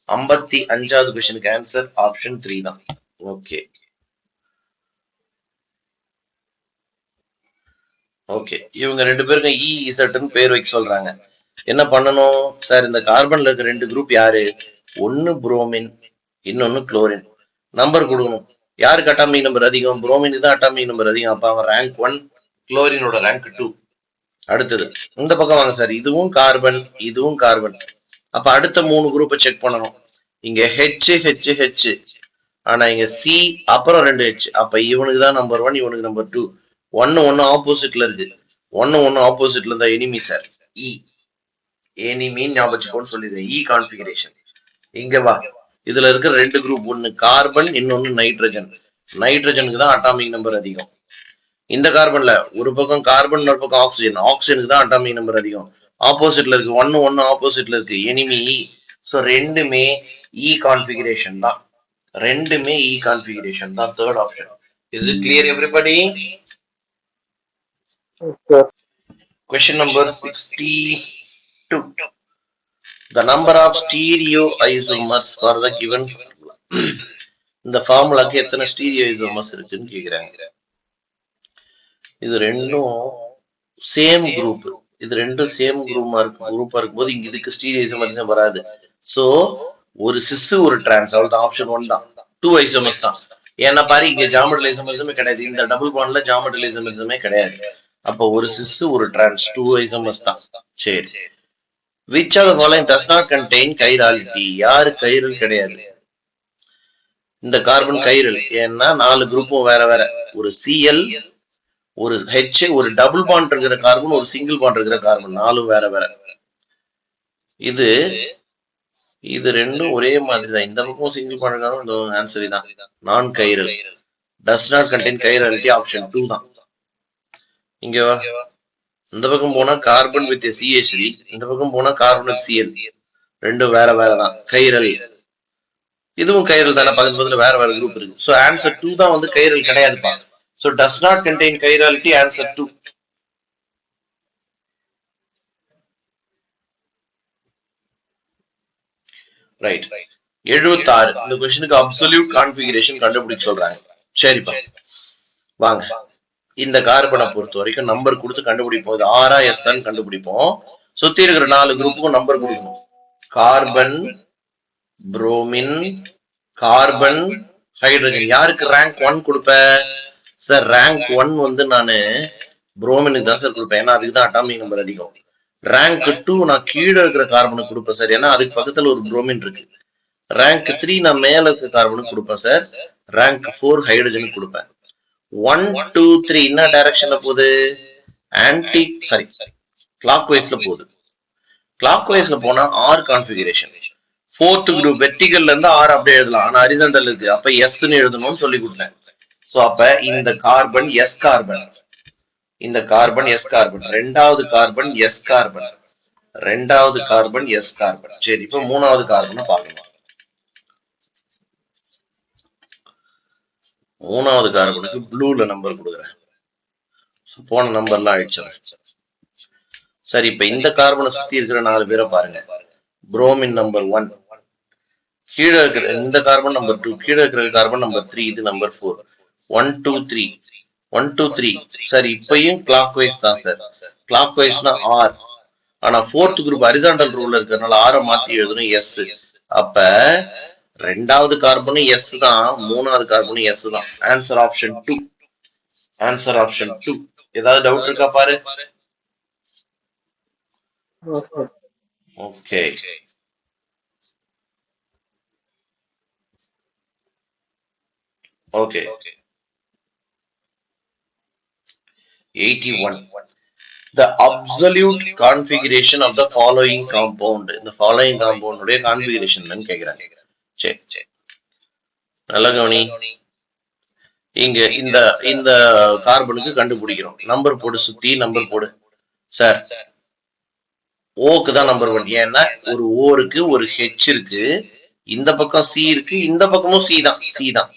55வது கொஸ்டினுக்கு ஆன்சர் ஆப்ஷன் 3 தான். Okay okay. இவங்க ரெண்டு பேருக்கும் இ இசட்னு பேர் வைக்க சொல்றாங்க. என்ன பண்ணணும் சார்? இந்த கார்பன்ல இருக்க 2 குரூப் யாரு? ஒன்னு புரோமின், இன்னொன்னு குளோரின். நம்பர் கொடுக்கணும். யாருக்கு அட்டாமிக் நம்பர் அதிகம்? புரோமினுக்கு தான் அட்டாமிக் நம்பர் அதிகம். அப்ப அவன் ரேங்க் 1, குளோரினோட ரேங்க் 2. அடுத்தது இந்த பக்கம் வாங்க சார். இதுவும் கார்பன், இதுவும் கார்பன். அப்ப அடுத்த 3 குரூப்பை செக் பண்ணணும். இங்க ஹெச் ஹெச் ஹெச், ஆனா இங்க சி அப்புறம் 2 ஹெச். அப்ப இவனுக்கு தான் நம்பர் 1, இவனுக்கு நம்பர் 2. 1 ஆப்போசிட்ல இருக்கு. 1 ஆப்போசிட்ல இருந்தா எனிமி சார். இ எனிமி ஞாபகம் சொல்லிடுறேன். இ கான்ஃபிகரேஷன். இங்க வா, இதுல இருக்க 2 குரூப், ஒன்னு கார்பன், இன்னொன்னு நைட்ரஜன். நைட்ரஜனுக்கு தான் அட்டாமிக் நம்பர் அதிகம். இந்த கார்பன்ல ஒரு பக்கம் கார்பன், ஒரு பக்கம் ஆக்சிஜன். ஆக்சிஜனுக்கு தான் அட்டாமிக் நம்பர் அதிகம். ஆப்போசிட்ல இருக்கு. 1 ஆப்போசிட்ல இருக்கு, எனிமி இ. சோ ரெண்டுமே இ கான்ஃபிகரேஷன் தான். ரெண்டுமே இ கான்ஃபிகரேஷன் தான். Third option. Is it clear everybody? Question number 62. The number of stereoisomers for the given formula. இந்த ஃபார்முலாக்கு எத்தனை ஸ்டீரியோஇசோமர்ஸ் இருக்குன்னு கேக்குறாங்க. இது ரெண்டும் சேம் குரூப். இது ரெண்டும் சேம் குரூப்பா இருக்கும்போது இங்க இதுக்கு ஸ்டீரியோஇசோமர்ஸ் வராது. சோ ஒரு சிஸ் ஒரு டிரான்ஸ், அவ்வளவுதான். ஆப்ஷன் 1 தான். 2 ஐசோமர்ஸ் தான். ஏன்னா பாரு, இங்க ஜாமெட்ரிக்கல் ஐசோமர்ஸுமே கிடையாது. இந்த டபுள் பாண்ட்ல ஜாமெட்ரிக்கல் ஐசோமர்ஸுமே கிடையாது. அப்ப ஒரு சிஸ் ஒரு டிரான்ஸ், 2 ஐசோமர்ஸ் தான். சரி. Which of the following does not contain chirality? யாரு கைரல் கிடையாது? இந்த கார்பன் கைரல். ஏன்னா 4 குரூப்பும் வேற வேற. ஒரு சிஎல், ஒரு ஹெச், ஒரு டபுள் பாண்ட் இருக்கிற கார்பன், ஒரு சிங்கிள் பாண்ட் இருக்கிற கார்பன். 4 வேற வேற. இது ரெண்டும் ஒரே மாதிரி தான். இந்த பக்கம் சிங்கிள் பாண்ட் கார்பன், ஆன்சர் தான். நான் chiral. does not contain chirality, option 2 தான். இங்க இந்த பக்கம் போனா கார்பன் வித் CH3, இந்த பக்கம் போனா கார்பன் வித் Cl. ரெண்டும் வேற வேற தான். கைரல். இதுவும் கைரல் தானே, பக்கத்துல வேற வேற குரூப் இருக்கு. சோ ஆன்சர் 2 தான் வந்து கைரல் கிடையாதுப்பா. So does not contain chirality, answer 2. Right. 76. இந்த क्वेश्चनக்கு அப்சல்யூட் கான்ஃபிகரேஷன் கண்டுபிடிக்க சொல்றாங்க. சரிப்பா, வாங்க. இந்த கார்பனை பொறுத்த வரைக்கும் நம்பர் கொடுத்து கண்டுபிடிப்போம். இது ஆரா எஸ்ன்னு கண்டுபிடிப்போம். சுத்தி இருக்கிற 4 குரூப்புக்கும் நம்பர் கொடுக்கணும். Carbon, bromine, carbon, hydrogen. யாருக்கு ரேங்க் 1 கொடுப்ப சார்? ரேங்க் 1 வந்து நானு புரோமினுக்கு தான் சார் கொடுப்பேன், ஏன்னா அதுக்கு தான் அட்டாமிக் நம்பர் அதிகம். ரேங்க் 2 நான் கீழே இருக்கிற கார்பனுக்கு கொடுப்பேன் சார், ஏன்னா அதுக்கு பக்கத்துல ஒரு புரோமின் இருக்கு. ரேங்க் 3 நான் மேல இருக்கிற கார்பனுக்கு கொடுப்பேன் சார். ரேங்க் 4 ஹைட்ரஜனுக்கு கொடுப்பேன். 1 2 3 என்ன டைரக்ஷன்ல போகுது? கிளாக் வைஸ்ல போகுது. கிளாக் வைஸ்ல போனா ஆர் கான்ஃபிகரேஷன். 4th குரூப் வெர்டிகல்ல இருந்து ஆர் அப்படியே எழுதலாம், ஆனா ஹரிசாண்டல் இருக்கு. அப்ப எஸ்ன்னு எழுதணும்னு சொல்லி கொடுத்தேன். சோ அப்ப இந்த கார்பன் எஸ் கார்பன், இந்த கார்பன் எஸ் கார்பன், ரெண்டாவது கார்பன் எஸ் கார்பன், ரெண்டாவது கார்பன் எஸ் கார்பன். சரி, இப்ப 3வது கார்பனை பார்க்கலாம். 3வது கார்பனுக்கு ப்ளூல நம்பர் கொடுக்குறேன். போன நம்பர்லாம் ஆயிடுச்சு. சரி, இப்ப இந்த கார்பனை சுத்தி இருக்கிற 4 பேரை பாருங்க. புரோமின் நம்பர் 1, கீழே இருக்கிற இந்த கார்பன் நம்பர் 2, கீழே இருக்கிற கார்பன் நம்பர் 3, இது நம்பர் 4. 1 2 3 1 2 3. சார் இப்பயும் கிளாக் வைஸ் தான் சார். கிளாக் வைஸ்னா ஆர். ஆனா ஃபோர்த் குரூப் ஹரிசாண்டல் ரூல்ல இருக்கிறதுனால ஆரை மாத்தி எழுதணும் எஸ். அப்ப ரெண்டாவது கார்பனும் எஸ் தான், மூணாவது கார்பனும் எஸ் தான். Answer option 2. Answer option 2. ஏதாவது டவுட் இருக்கா பாரு. Okay. Okay. 81. The absolute configuration of the following compound. இந்த following compound உடைய configuration என்னன்னு கேக்குறாங்க. சரி, நல்ல கவனி. இங்க இந்த இந்த கார்பனுக்கு கண்டுபிடிக்கிறோம். நம்பர் போடு, சுத்தி நம்பர் போடு. சார் ஓக்கு தான் நம்பர் 1. ஏன்னா ஒரு ஓ இருக்கு, ஒரு ஹெச் இருக்கு, இந்த பக்கம் சி இருக்கு, இந்த பக்கமும் சி தான்.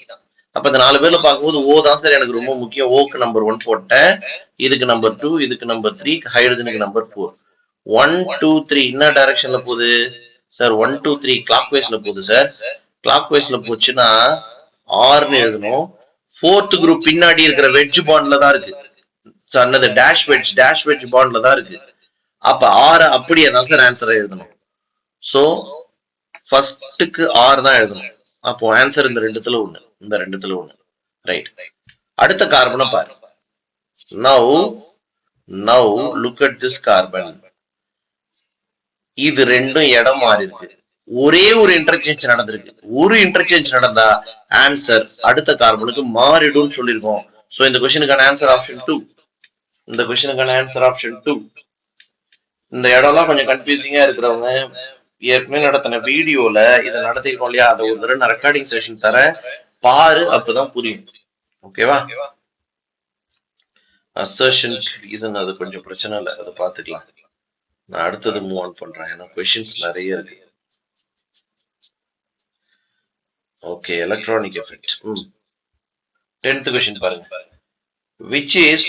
அப்ப இந்த 4 பேர்ல பார்க்கும்போது ஓ தான் சார் எனக்கு ரொம்ப முக்கியம். ஓக்கு நம்பர் 1 போட்டேன், இதுக்கு நம்பர் 2, இதுக்கு நம்பர் 3, ஹைட்ரஜனுக்கு நம்பர் 4. 1 2 3 என்ன டைரக்ஷன்ல போகுது சார்? 1 2 3 கிளாக் வைஸ்ல போகுது சார். கிளாக் வைஸ்ல போச்சுன்னா ஆர்னு எழுதணும். ஃபோர்த் குரூப் பின்னாடி இருக்கிற வெட்ஜ் பாண்ட்ல தான் இருக்கு சார். என்னது டேஷ் வெட்ஜ் பாண்ட்ல தான் இருக்கு. அப்ப ஆர் அப்படியே தான் சார் ஆன்சரை எழுதணும். சோ ஃபர்ஸ்டுக்கு ஆர் தான் எழுதணும். அப்போ ஆன்சர் இந்த ரெண்டுத்துல ஒண்ணு. ரைட். அடுத்த கார்பனை பாரு. Now look at this carbon. இது ரெண்டும் இடம் மாறி இருக்கு. ஒரே ஒரு இன்டர்சேஞ்ச் நடந்திருக்கு. ஒரு இன்டர்சேஞ்ச் நடந்தா ஆன்சர் அடுத்த கார்பனுக்கு மாறிடும் சொல்லிருக்கோம். சோ இந்த क्वेश्चनக்கான ஆன்சர் ஆப்ஷன் 2. இந்த क्वेश्चनக்கான ஆன்சர் ஆப்ஷன் 2. இந்த இடம்லாம் கொஞ்சம் கன்ஃபியூசிங்கா இருக்கிறவங்க ஏற்கனவே நடத்தின வீடியோல இதை நடத்திருக்கோம் இல்லையா, அதை ஒரு தடவை நான் ரெக்கார்டிங் செஷன் தரேன் பாரு, அப்பதான் புரியும். ஓகேவா? அசர்ஷன் ரீசன் அது கொஞ்சம் பிரச்சனை இல்லை, அதை பார்த்துக்கலாம். நான் அடுத்தது மூவ் ஆன் பண்றேன், ஏன்னா கொஸ்டின்ஸ் நிறைய இருக்கு. Okay, electronic effect. 10th question பாருங்க. which is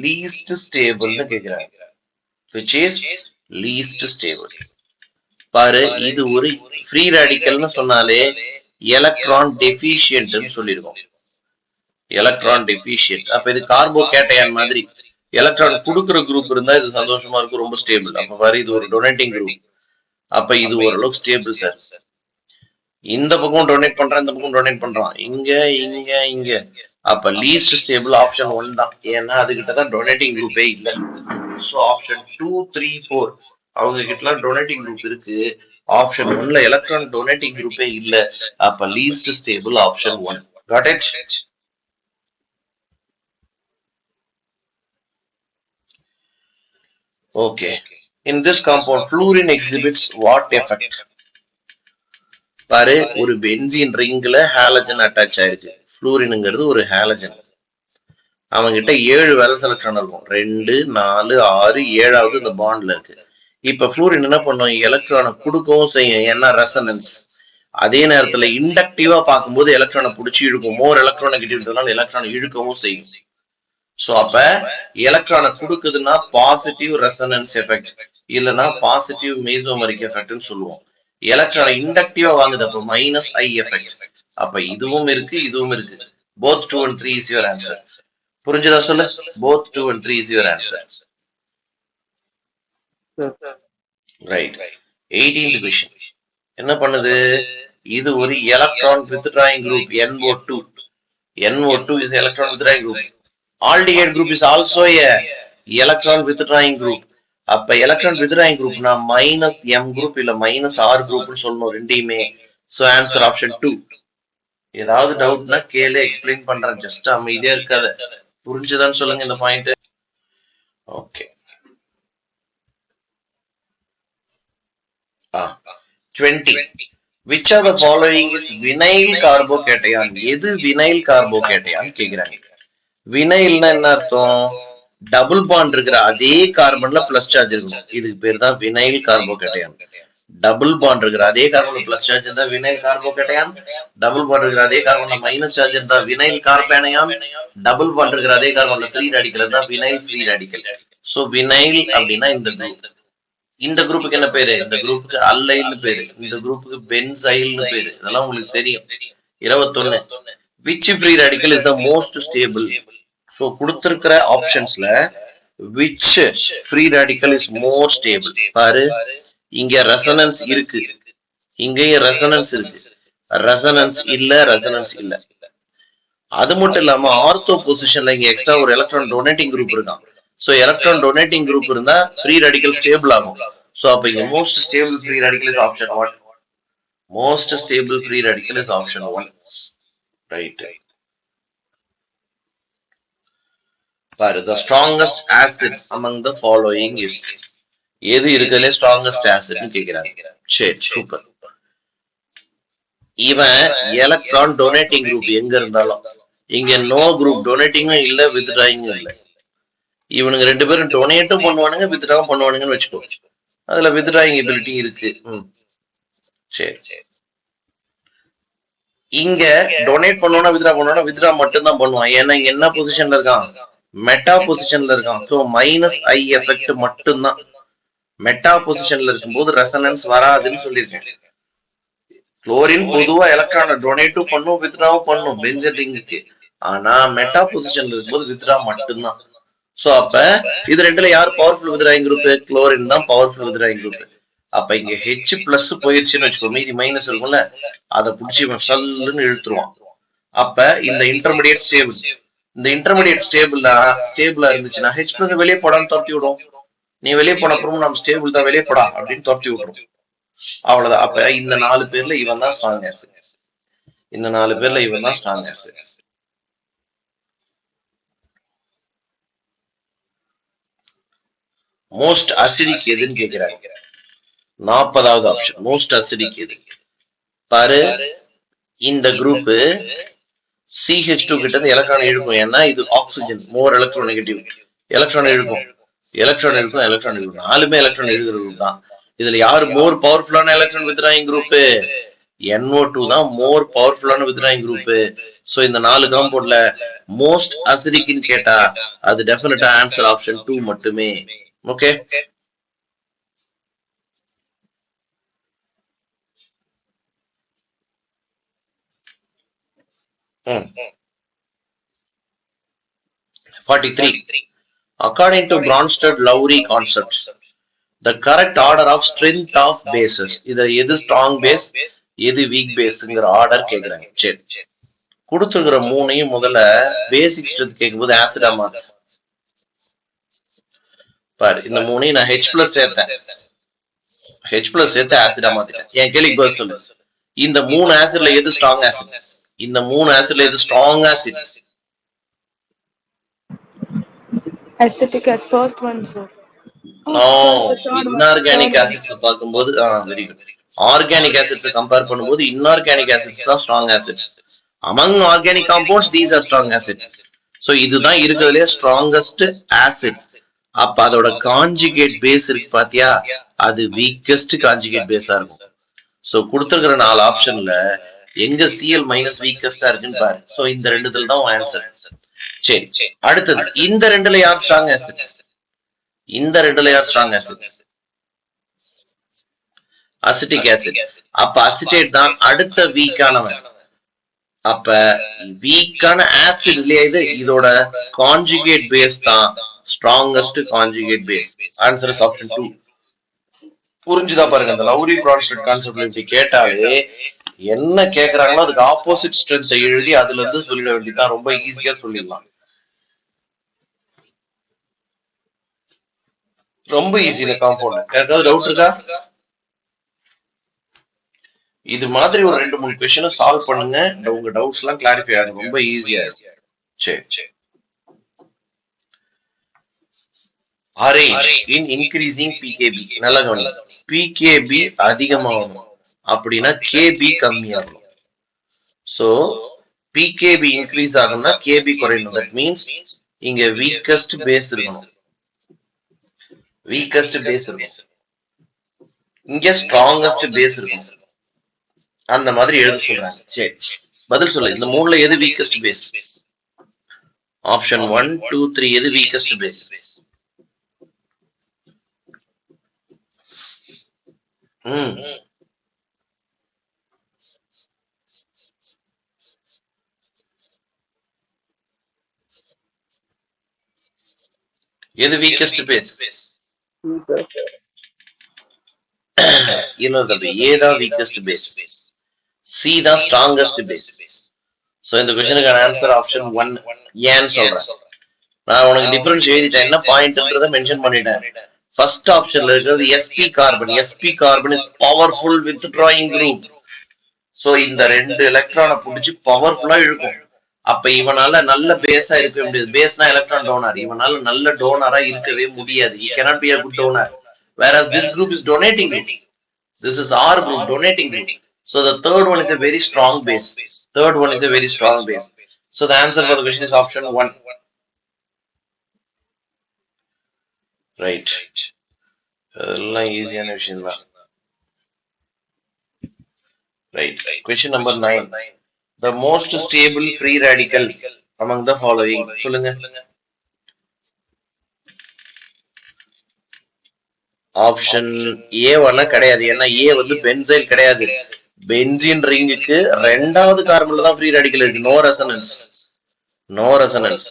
least stable னு கேக்குறாங்க. which is least stable. பாரு, இது ஒரு ஃப்ரீ ரேடிக்கல்னு சொன்னாலே எலக்ட்ரான் டெஃபிஷியன்ட்னு சொல்லிருக்கோம். Electron deficient. அப்ப இது கார்போகேட்டையான் மாதிரி. எலக்ட்ரான் கொடுக்குற குரூப் இருந்தா இது சந்தோஷமா இருக்கும், ரொம்ப ஸ்டேபிள். அப்ப பாரு, இது ஒரு டொனேட்டிங் குரூப். அப்ப இது ஓரளவுக்கு ஸ்டேபிள் சார். இந்த பக்கம் டொனேட் பண்றான், இந்த பக்கம் டொனேட் பண்றான், இங்க. அப்ப லீஸ்ட் ஸ்டேபிள் ஆப்ஷன் 1 தான். ஏன்னா அதுகிட்டதான் டொனேட்டிங் குரூப்பே இல்ல. சோ ஆப்ஷன் 2 3 4 அவங்க கிட்டலாம் டொனேட்டிங் குரூப் இருக்கு. ஆப்ஷன் 1ல எலக்ட்ரான் டொனேட்டிங் குரூப்பே இல்ல. அப்ப least stable option 1. Got it? Okay. In this compound, fluorine exhibits what effect? பாரு, ஒரு பென்சீன் ரிங்ல ஹாலஜன் அட்டாச் ஆயிருக்கு. ஃப்ளூரின்ங்கிறது ஒரு ஹாலஜன். அவங்கிட்ட 7 வேலன்ஸ் எலக்ட்ரான் இருக்கும். 2 4 6 7வது இந்த பாண்ட்ல இருக்கு. இப்ப ஃப்ளூரின் என்ன பண்ணும்? எலக்ட்ரானை கொடுக்கவும் செய்யும், ஏன்னா ரெசனன்ஸ். அதே நேரத்துல இண்டக்டிவா பார்க்கும்போது எலக்ட்ரானை பிடிச்சி இழுக்கும். மோர் எலக்ட்ரானை கிட்ட எலக்ட்ரானை இழுக்கவும் செய்யும். சோ அப்ப எலக்ட்ரானை கொடுக்குதுன்னா பாசிட்டிவ் ரெசனன்ஸ் எஃபெக்ட், இல்லைன்னா பாசிட்டிவ் மெசோமரிக் எஃபெக்ட்னு சொல்லுவோம். எலக்ட்ரானை இண்டக்டிவா வாங்குது, அப்ப மைனஸ் ஐ எஃபெக்ட். அப்ப இதுவும் இருக்கு, இதுவும் இருக்கு. both 2 and 3 is your answer. புரிஞ்சதா சொல்லு? both 2 and 3 is your answer. Right. 18th question. என்ன பண்ணுது? இது ஒரு electron withdrawing group NO2. NO2 is electron withdrawing group. Aldehyde group is also a electron withdrawing group. அப்ப எலக்ட்ரான் withdrawing groupனா மைனஸ் எம் குரூப் இல்ல மைனஸ் ஆர் குரூப்னு சொல்லணும் ரெண்டையுமே. So answer option 2. ஏதாவது டவுட்னா கேளு, எக்ஸ்பிளைன் பண்றேன். ஜஸ்ட் அமைதியா இருக்காத. புரிஞ்சுதான்னு சொல்லுங்க இந்த point. Okay. 20. which of the following is vinyl carbocation? எது வினைல் கார்போகேட்டையான் கேக்குறாங்க. வினைல்னா என்ன அர்த்தம்? டபுள் பாண்ட் இருக்கிற அதே கார்பன்ல பிளஸ் சார்ஜ் இருக்கும். இதுக்கு பேர் தான் வினைல் கார்போகேட்டையான். டபுள் பாண்ட் இருக்கிற அதே கார்பன்ல பிளஸ் சார்ஜ் இருந்தா வினைல் கார்போகேட்டையான். டபுள் பாண்ட் இருக்கிற அதே கார்பன்ல மைனஸ் சார்ஜ் இருந்தா வினைல் கார்பேனையான். டபுள் பாண்ட் இருக்கிற அதே கார்பன்ல ஃப்ரீ ரேடிக்கல் இருந்தா vinyl free radical. So vinyl அப்படின்னா இந்த குரூப். இந்த குரூப்புக்கு என்ன பேரு? இந்த குரூப்புக்கு அல்லைல்னு பேரு, இந்த குரூப்புக்கு பென்சைல்னு பேரு. இதெல்லாம் உங்களுக்கு தெரியும். 21 which free radical is the most stable? So கொடுத்திருக்கிற ஆப்ஷன்ஸ்ல which free radical is more stable? பாரு, இங்க ரெசனன்ஸ் இருக்கு, இங்கேயும் ரெசனன்ஸ் இருக்கு. ரெசனன்ஸ் இல்ல, ரெசனன்ஸ் இல்ல. அது மட்டும் இல்லாம ஆர்த்தோ பொசிஷன்ல இங்க எக்ஸ்ட்ரா ஒரு எலக்ட்ரான் டொனேட்டிங் குரூப் இருக்கான். சோ எலக்ட்ரான் டொனேட்டிங் குரூப் இருந்தா ஃப்ரீ ரேடிக்கல் ஸ்டேபிள் ஆகும். சோ அப்ப இங்க most stable free radical is option 1. Most stable free radical is option 1. Right. பாரு, the strongest acid among the following is. எது இருக்குதுல ஸ்ட்ராங்கஸ்ட் ஆசிட்னு கேக்குறாங்க. சரி, சூப்பர். இவன் எலக்ட்ரான் டொனேட்டிங் குரூப் எங்க இருந்தாலும், இங்க நோ குரூப் டொனேட்டிங்கும் இல்ல, வித்ட்ராயிங்கும் இல்ல. இவனுங்க ரெண்டு பேரும் டொனேட்டும் பண்ணுவானுங்க, வித்ட்ராவும் பண்ணுவானுங்கன்னு வச்சுக்கோ. அதுல வித்ட்ராயிங் எபிலிட்டி இருக்கு. சரி, இங்க டொனேட் பண்ணுவானா வித்ட்ரா பண்ணுவானா? வித்ட்ரா மட்டும் தான் பண்ணுவான். ஏன்னா இங்க என்ன பொசிஷன்ல இருக்கான்? மெட்டா பொசிஷன்ல இருக்கான். ஸோ மைனஸ் ஐ எஃபெக்ட் மட்டும்தான். மெட்டா பொசிஷன்ல இருக்கும்போது ரெசனன்ஸ் வராதுன்னு சொல்லியிருக்கேன். குளோரின் பொதுவா எலக்ட்ரான டொனேட்டும் பண்ணும், வித்ட்ராவும் பண்ணும் பென்சீன் ரிங்குக்கு. ஆனா மெட்டா பொசிஷன்ல இருக்கும்போது வித்ட்ரா மட்டும்தான். சோ அப்ப இது ரெண்டுல யார் பவர்ஃபுல் வித்ட்ராயிங் குரூப்? குளோரின் தான் பவர்ஃபுல் வித்ட்ராயிங் குரூப். அப்ப இங்க ஹெச் பிளஸ் போயிருச்சுன்னு வச்சுக்கோ, மீதி மைனஸ் இருக்கும்ல, அதை பிடிச்சி இவன் சல்லுன்னு இழுத்துருவான். அப்ப இந்த இன்டர்மீடியட் ஸ்டேபிள், இந்த இன்டர்மீடியட் ஸ்டேபிளா இருந்துச்சுன்னா ஹெச் பிளஸ் வெளியே போடான்னு துரத்தி விடும். நீ வெளியே போன அப்புறமும் நம்ம ஸ்டேபிள் தான், வெளியே போடா அப்படின்னு துரத்தி விட்டுரும். அவ்வளவுதான். அப்ப இந்த 4 பேர்ல இவன் தான் ஸ்ட்ராங் ஆசிட். இந்த 4 பேர்ல இவன் தான் ஸ்ட்ராங் ஆசிட். மோஸ்ட் அசிடிக் எதுன்னு கேக்குறாங்க. 40வது ஆப்ஷன் மோஸ்ட் அசிடிக் எது? பாரு, இந்த குரூப் CH2 கிட்ட இருந்து எலக்ட்ரான் இழுக்கும். ஏன்னா இது ஆக்சிஜன், மோர் எலக்ட்ரோ நெகட்டிவ். எலக்ட்ரான் இழுக்கும், எலக்ட்ரான் இழுக்கும், எலக்ட்ரான் இழுக்கும். 4மே எலக்ட்ரான் இழுக்கிற குரூப் தான். இதுல யாரு மோர் பவர்ஃபுல்லான எலக்ட்ரான் வித்ட்ராயிங் குரூப்? NO2 தான் மோர் பவர்ஃபுல்லான வித்ட்ராயிங் குரூப். சோ இந்த 4 காம்பவுண்ட்ல மோஸ்ட் அசிடிக்னு கேட்டா அது டெஃபினட்டா ஆன்சர் ஆப்ஷன் 2 மட்டுமே. Okay, Hmm. 43. According to Bronsted-Lowry concepts, the correct order of strength of bases. இது எது ஸ்ட்ராங் பேஸ், எது வீக் பேஸ்ங்கிற ஆர்டர் கேக்குறாங்க. சரி, கொடுத்துருக்கிற 3ஐயும் முதல்ல பேசிக் ஸ்ட்ரென்த் கேட்கும்போது ஆசிடா மாத்த பாரு. இந்த 3ஐயும் நான் H பிளஸ் சேர்த்தேன், H பிளஸ் சேர்த்து ஆசிடா மாத்திட்டேன். என் கேள்விக்கு பதில் சொல்லு. இந்த 3 ஆசிட்ல எது ஸ்ட்ராங் ஆசிட்? இந்த 3 ஆசிட்ல எது strong acid? Acetic as first one, sir. No, inorganic acids பார்க்கும்போது very good. Organic acids compare பண்ணும்போது இன்ஆர்கானிக் ஆசிட்ஸ் தான் strong acids. among organic compounds these are strong acids. so இதுதான் இருக்கிறதுலே ஸ்ட்ராங்கஸ்ட் ஆசிட். அப்ப அதோட கான்ஜுகேட் பேஸ் இருக்கு பாத்தியா, அது வீக்கஸ்ட் கான்ஜுகேட் பேஸா இருக்கும். சோ கொடுத்திருக்கிற 4 ஆப்ஷன்ல எங்க Cl மைனஸ் வீக்கஸ்டா இருக்குன்னு பாரு. சோ இந்த ரெண்டுத்துல தான் ஆன்சர். சரி, அடுத்தது இந்த ரெண்டுல யார் ஸ்ட்ராங் ஆசிட்? இந்த ரெண்டுல யார் ஸ்ட்ராங் ஆசிட்? Acetic acid. அப்ப அசிட்டேட் தான் அடுத்த வீக்கானவன். அப்ப வீக்கான ஆசிட் இல்லையா இது, இதோட கான்ஜுகேட் பேஸ் தான் strongest conjugate base. Answer is option 2. புரிஞ்சுதா பாருங்க. அந்த லவ்ரி ப்ரான்ஸ்டட் கான்செப்ட்ல இப்படி கேட்டாலே என்ன கேக்குறாங்களோ அதுக்கு ஆப்போசிட் ஸ்ட்ரென்த் எழுதி அதுல இருந்து சொல்லிட வேண்டியதான். ரொம்ப ஈஸியா சொல்லிடலாம், ரொம்ப ஈஸி இந்த காம்பவுண்ட். ஏதாவது டவுட் இருக்கா? இது மாதிரி ஒரு 2-3 क्वेश्चन சால்வ் பண்ணுங்க, உங்க டவுட்ஸ் எல்லாம் கிளாரிஃபை ஆகும், ரொம்ப ஈஸியா இருக்கும். சரி, அரேஞ்ச் இன் இன்கிரீசிங் PKB. நல்லா கவனி, PKB அதிகமாகணும் அப்படின்னா KB கம்மியாகணும். சோ PKB இன்க்ரீஸ் ஆகணும்னா KB குறையணும். தட் மீன்ஸ் இங்க வீக்கஸ்ட் பேஸ் இருக்கணும், வீக்கஸ்ட் பேஸ் இருக்கும், இங்க ஸ்ட்ராங்கஸ்ட் பேஸ் இருக்கும். அந்த மாதிரி எழுத சொல்றாங்க. சரி, பதில் சொல்லு. இந்த 3ல எது வீக்கஸ்ட் பேஸ்? ஆப்ஷன் 1, 2, 3 எது வீக்கஸ்ட் பேஸ்? எது வீக்கஸ்ட் பேஸ்? இல்ல தம்பி, ஏ தான் வீக்கஸ்ட் பேஸ், சி தான் ஸ்ட்ராங்கஸ்ட் பேஸ். சோ இந்த क्वेश्चनக்கான ஆன்சர் ஆப்ஷன் 1. ஏன்னு சொல்றேன், நான் உனக்கு டிஃபரன்ஸ் எழுதிட்டேன், என்ன பாயிண்ட்ன்றத மென்ஷன் பண்ணிட்டேன். ஃபர்ஸ்ட் ஆப்ஷன்ல இருக்கிறது sp carbon. sp carbon is powerful withdrawing group. So இந்த ரெண்டு எலக்ட்ரானை புடிச்சு பவர்ஃபுல்லா இழுக்கும். அப்ப இவனால நல்ல பேஸா இருக்க முடியாது. பேஸ்னா எலக்ட்ரான் டோனர், இவனால நல்ல டோனரா இருக்கவே முடியாது. he cannot be a good donor, whereas this group is donating group. This is R group, donating group. So the third one is a very strong base. Third one is a very strong base. So the answer for the question is option 1. Right. அதெல்லாம் ஈஸியான விஷயம் தான். Right. Question number 9. The most stable free radical among the following. சொல்லுங்க. ஆப்ஷன் ஏ வண்ணா கிடையாது. ஏன்னா ஏ வந்து பென்சைல் கிடையாது. பென்சீன் ரிங்குக்கு ரெண்டாவது கார்பன்ல தான் ஃப்ரீ ரேடிக்கல் இருக்கு. No resonance, no resonance.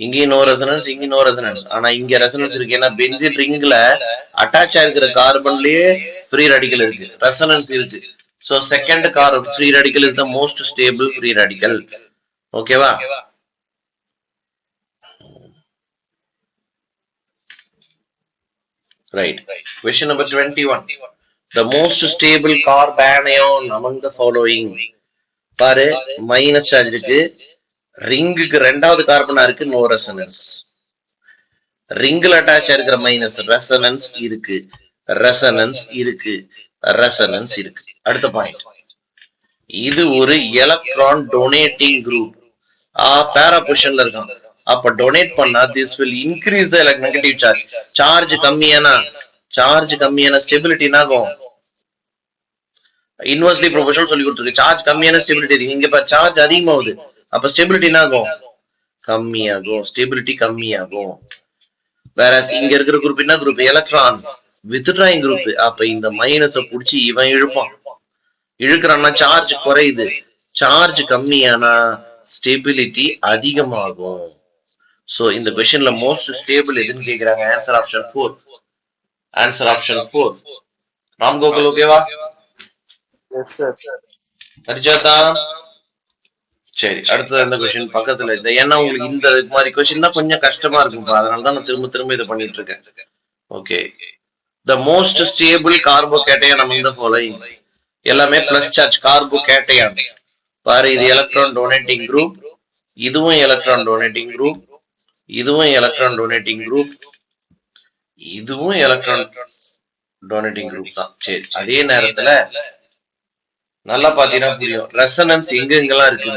இங்கேயும் நோ ரெசனன்ஸ், இங்கேயும் நோ ரெசனன்ஸ். ஆனா இங்க ரெசனன்ஸ் இருக்கு. ஏன்னா பென்சீன் ரிங்ல அட்டாச் ஆயிருக்கிற கார்பன்லயே ஃப்ரீ ரேடிக்கல் இருக்கு, ரெசனன்ஸ் இருக்கு. So second carbon free radical is the most stable free radical. ஓகேவா? Right. Question number 21. The most stable carbanion among the following. பாரு, மைனஸ் சார்ஜ் இருக்கு, ரிங்குக்கு ரெண்டாவது கார்பனா இருக்கு, நோ ரெசனன்ஸ். ரிங்கில் அட்டாச் ஆயிருக்கிற மைனஸ், ரெசனன்ஸ் இருக்கு, ரெசனன்ஸ் இருக்கு, ரெசனன்ஸ் இருக்கு. அடுத்த பாயிண்ட், இது ஒரு எலக்ட்ரான் டொனேட்டிங் குரூப். பேரா பொசிஷன்ல இருக்கான். அப்ப டொனேட் பண்ணா this will increase the negative charge. Charge கம்மியானா, சார்ஜ் கம்மியான ஸ்டெபிலிட்டி ஆகும். இன்வெர்ஸ்லி ப்ரொபோர்ஷனல் சொல்லி கொடுத்துருக்கு. சார்ஜ் கம்மியான ஸ்டெபிலிட்டி இருக்கு. இங்க பாரு, சார்ஜ் அதிகமாகுது. அப்ப ஸ்டெபிலிட்டி ஆகும், கம்மியாகும், ஸ்டெபிலிட்டி கம்மியாகும். வேற இங்க இருக்கிற குரூப் என்ன குரூப்? Electron withdrawing group. அப்ப இந்த மைனஸை புடிச்சு இவன் இழுப்பான். இழுக்கிறான்னா சார்ஜ் குறையுது. சார்ஜ் கம்மியானா ஸ்டெபிலிட்டி அதிகமாகும். சோ இந்த क्वेश्चनல மோஸ்ட் ஸ்டேபிள் எதுன்னு கேக்குறாங்க. Answer option 4. Answer option 4. Ram Gokul ஓகேவா? Yes sir. சரிஜாதா? சரி, அடுத்தது அந்த क्वेश्चन பக்கத்துல இல்லை. ஏன்னா உங்களுக்கு இந்த மாதிரி क्वेश्चन தான் கொஞ்சம் கஷ்டமா இருக்கும். அதனால தான் நான் திரும்ப திரும்ப இதை பண்ணிட்டு இருக்கேன். Okay. The most stable carbocation among the following. எல்லாமே பிளஸ் சார்ஜ் கார்போகேட்டையான். பாரு, இது எலக்ட்ரான் டொனேட்டிங் குரூப், இதுவும் எலக்ட்ரான் டொனேட்டிங் குரூப், இதுவும் எலக்ட்ரான் டொனேட்டிங் குரூப், இதுவும் எலக்ட்ரான் டொனேட்டிங் குரூப் தான். சரி, அதே நேரத்துல நல்லா பாத்தீங்கன்னா புரியும் ரெசனன்ஸ் எங்க எங்கெல்லாம் இருக்கு.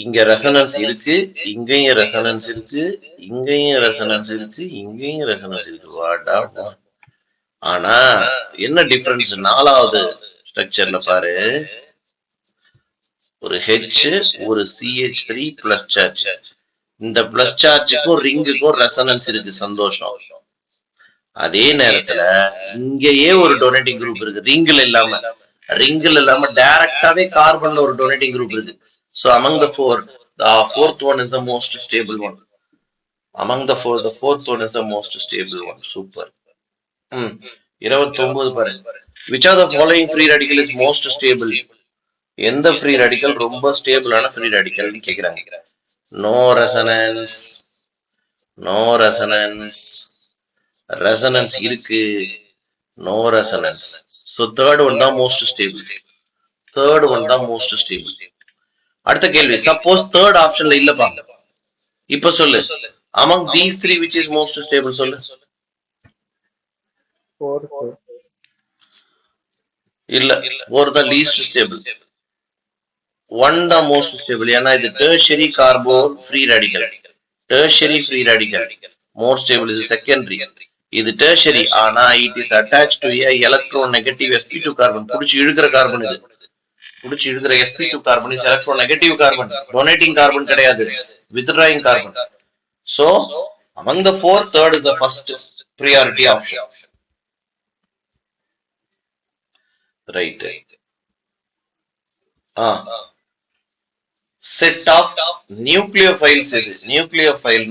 இங்க ரெசனன்ஸ் இருக்கு, இங்கேயும் ரெசனன்ஸ் இருக்கு, இங்கேயும் ரெசனன்ஸ் இருக்கு, இங்கேயும் ரெசனன்ஸ் இருக்கு. வாடா. ஆனா என்ன டிஃபரன்ஸ்? நாலாவது ஸ்ட்ரக்சர்ல பாரு, ஒரு H ஒரு CH3 பிளஸ் சார்ஜ். இந்த பிளஸ் சார்ஜுக்கும் ரிங்குக்கும் ரெசனன்ஸ் இருக்கு, சந்தோஷம். அதே நேரத்துல இங்கேயே ஒரு டொனேட்டிங் குரூப் இருக்கு, ரிங்கில் இல்லாம டைரக்டாவே கார்பன்ல ஒரு டொனேட்டிங் குரூப் இருக்கு. So among the four, the fourth one is the most stable one. Among the four, the fourth one is the most stable one. Super. 29 பாரு. Which of the following free radical is most stable? எந்த ஃப்ரீ ரேடிக்கல் ரொம்ப ஸ்டேபிளான ஃப்ரீ ரேடிக்கல்னு கேக்குறாங்க. No resonance, no resonance, resonance இருக்கு, no resonance. So third one தான் மோஸ்ட் ஸ்டேபிள். தேர்ட் ஒன் தான் மோஸ்ட் ஸ்டேபிள். அடுத்த கேள்வி, சப்போஸ் தேர்ட் ஆப்ஷன்ல இல்லப்பா, இப்ப சொல்லு, among these three which is most stable சொல்லு. இல்ல, four the least stable, one the most stable. ஏன்னா இது tertiary carbo free radical, tertiary free radical. More stable is secondary. இது tertiary, ஆனா it is attached to a electronegative sp2 carbon. புடிச்சு இழுக்கிற கார்பன் இது, புடிச்சு இழுக்கிற sp2 carbon is electronegative carbon. Donating carbon கிடையாது, withdrawing carbon. So Among the four, third is the first priority option. Right. Set of nucleophiles இது. Nucleophile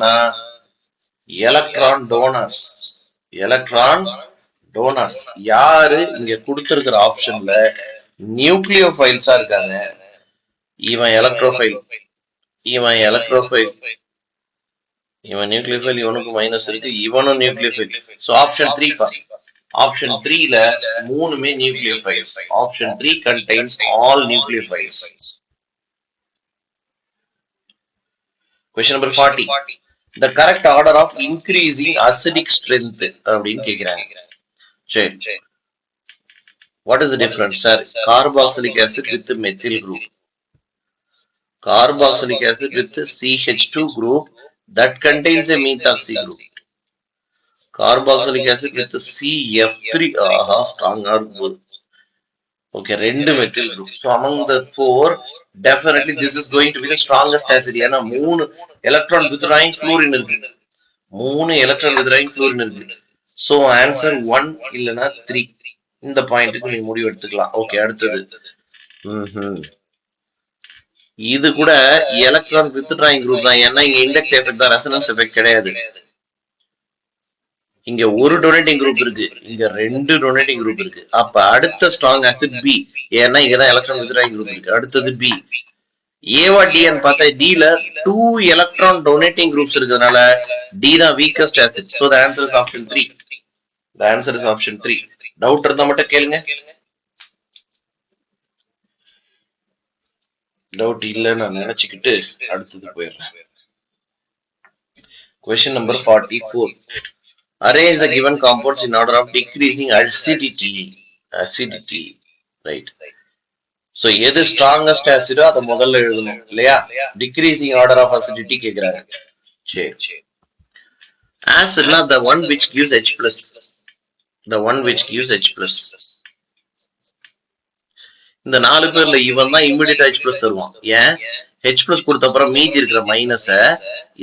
electron donors. Electron donors யாரு இங்க கொடுத்திருக்கிற ஆப்ஷன்ல நியூக்ளியோஃபைல்ஸா இருக்காங்க? இவன் எலக்ட்ரோஃபைல், இவன் எலக்ட்ரோஃபைல், இவன் நியூக்ளியோஃபைல், இவனுக்கு மைனஸ் இருக்கு, இவனும் நியூக்ளியோஃபைல். சோ ஆப்ஷன் 3 பா. ஆப்ஷன் 3ல மூணுமே nucleophiles. Option 3 contains all nucleophiles. Question number 40. The correct order of increasing acidic strength அப்படின்னு கேக்குறாங்க. சரி, what is the difference, sir? Carboxylic acid with the methyl group, carboxylic acid with the CH2 group that contains a methoxy group, carboxylic acid with the CF3 stronger group. Okay, ரெண்டு methyl group. So among the four, definitely this is going to be the strongest acid. ஏன்னா மூணு electron withdrawing fluorine இருக்கு, மூணு electron withdrawing fluorine இருக்கு. So answer 1 இல்லனா 3. இந்த பாயிண்ட்டுக்கு நீங்க முடிவு எடுத்துக்கலாம். ஓகே, அடுத்தது இது கூட எலக்ட்ரான் வித்ட்ராயிங் குரூப் தான். ஏன்னா இங்க இண்டக்ட் எஃபெக்ட் தான், ரெசனன்ஸ் எஃபெக்ட் கிடையாது. இங்க ஒரு டொனேட்டிங் குரூப் இருக்கு, இங்க ரெண்டு டொனேட்டிங் குரூப் இருக்கு. அப்ப அடுத்த ஸ்ட்ராங் ஆசிட் பி, ஏன்னா இங்கதான் எலக்ட்ரான் வித்ட்ராயிங் குரூப் இருக்கு. அடுத்தது பி. ஏவா டின்னு பார்த்தா டில 2 எலக்ட்ரான் டொனேட்டிங் குரூப்ஸ் இருக்கிறதுனால டி தான் weakest acid. So the answer is option 3. The answer is option 3. Doubt இருந்தா மட்டும் கேளுங்க. டவுட் இல்ல நான் நினைச்சுக்கிட்டு அடுத்தது போயிடுறேன். Question number 44. Arrange the given compounds in order of decreasing acidity. Acidity, right? So எது strongest acid அத முதல்ல எழுதணும் இல்லையா? Decreasing order of acidity கேக்குறாங்க. சரி, acid not the one which gives H+, the one which gives H+. இந்த நாலு பேர்ல இவன் தான் இமிடியேட் H+ தருவான். ஏன்? H+ கொடுத்த அப்புறம் மீதி இருக்கிற மைனஸ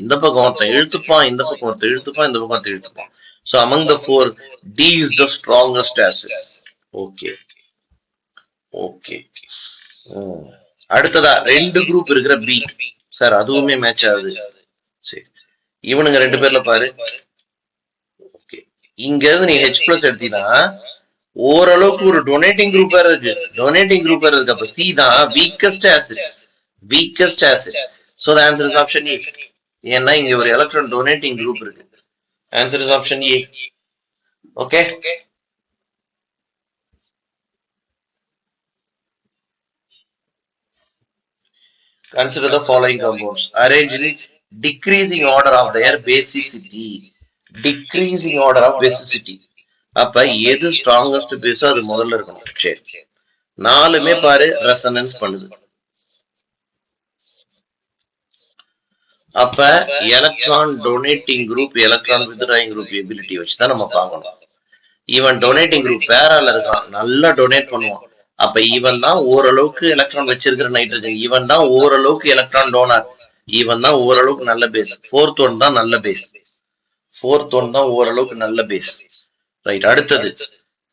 இந்த பக்கம் ஒருத்தன் இழுத்துப்பான், இந்த பக்கம் ஒருத்தன் இழுத்துப்பான், இந்த பக்கம் ஒருத்தன் இழுத்துப்பான். So among the four, D is the strongest acid. Okay. Okay. அடுத்ததா ரெண்டு குரூப் இருக்கிற B. சார் அதுவுமே மேட்ச் ஆகுது. சரி, இவனுங்க ரெண்டு பேர்ல பாரு. ஓகே, இங்க இருந்து நீ H+ எடுத்தீனா ஓரளவுக்கு ஒரு டொனேட்டிங் குரூப் வேற இருக்கு, டொனேட்டிங் குரூப் வேற இருக்கு. அப்ப C தான் weakest acid, weakest acid. So the answer is option A. ஏன்னா இங்க ஒரு எலக்ட்ரான் டொனேட்டிங் குரூப் இருக்கு. Answer is option A. Okay. Consider the following compounds. Arrange in decreasing order of their basicity. Decreasing order of basicity. அப்ப எது ஸ்ட்ராங்கஸ்ட் பேஸோ அது முதல்ல இருக்கணும். சரி, நாலுமே பாரு ரெசனன்ஸ் பண்ணுது. அப்ப electron donating group, electron withdrawing group ability வச்சுதான் நம்ம பார்க்கணும். இவன் டொனேட்டிங் குரூப் பேரால இருக்கான், நல்லா டொனேட் பண்ணுவான். அப்ப இவன் தான் ஓரளவுக்கு எலக்ட்ரான் வச்சிருக்கிற நைட்ரஜன், இவன் தான் ஓரளவுக்கு எலக்ட்ரான் டோனர், இவன் தான் ஓரளவுக்கு நல்ல பேஸ். ஃபோர்த் ஒன் தான் நல்ல பேஸ், ஃபோர்த் ஒன் தான் ஓரளவுக்கு நல்ல பேஸ். ரைட், அடுத்தது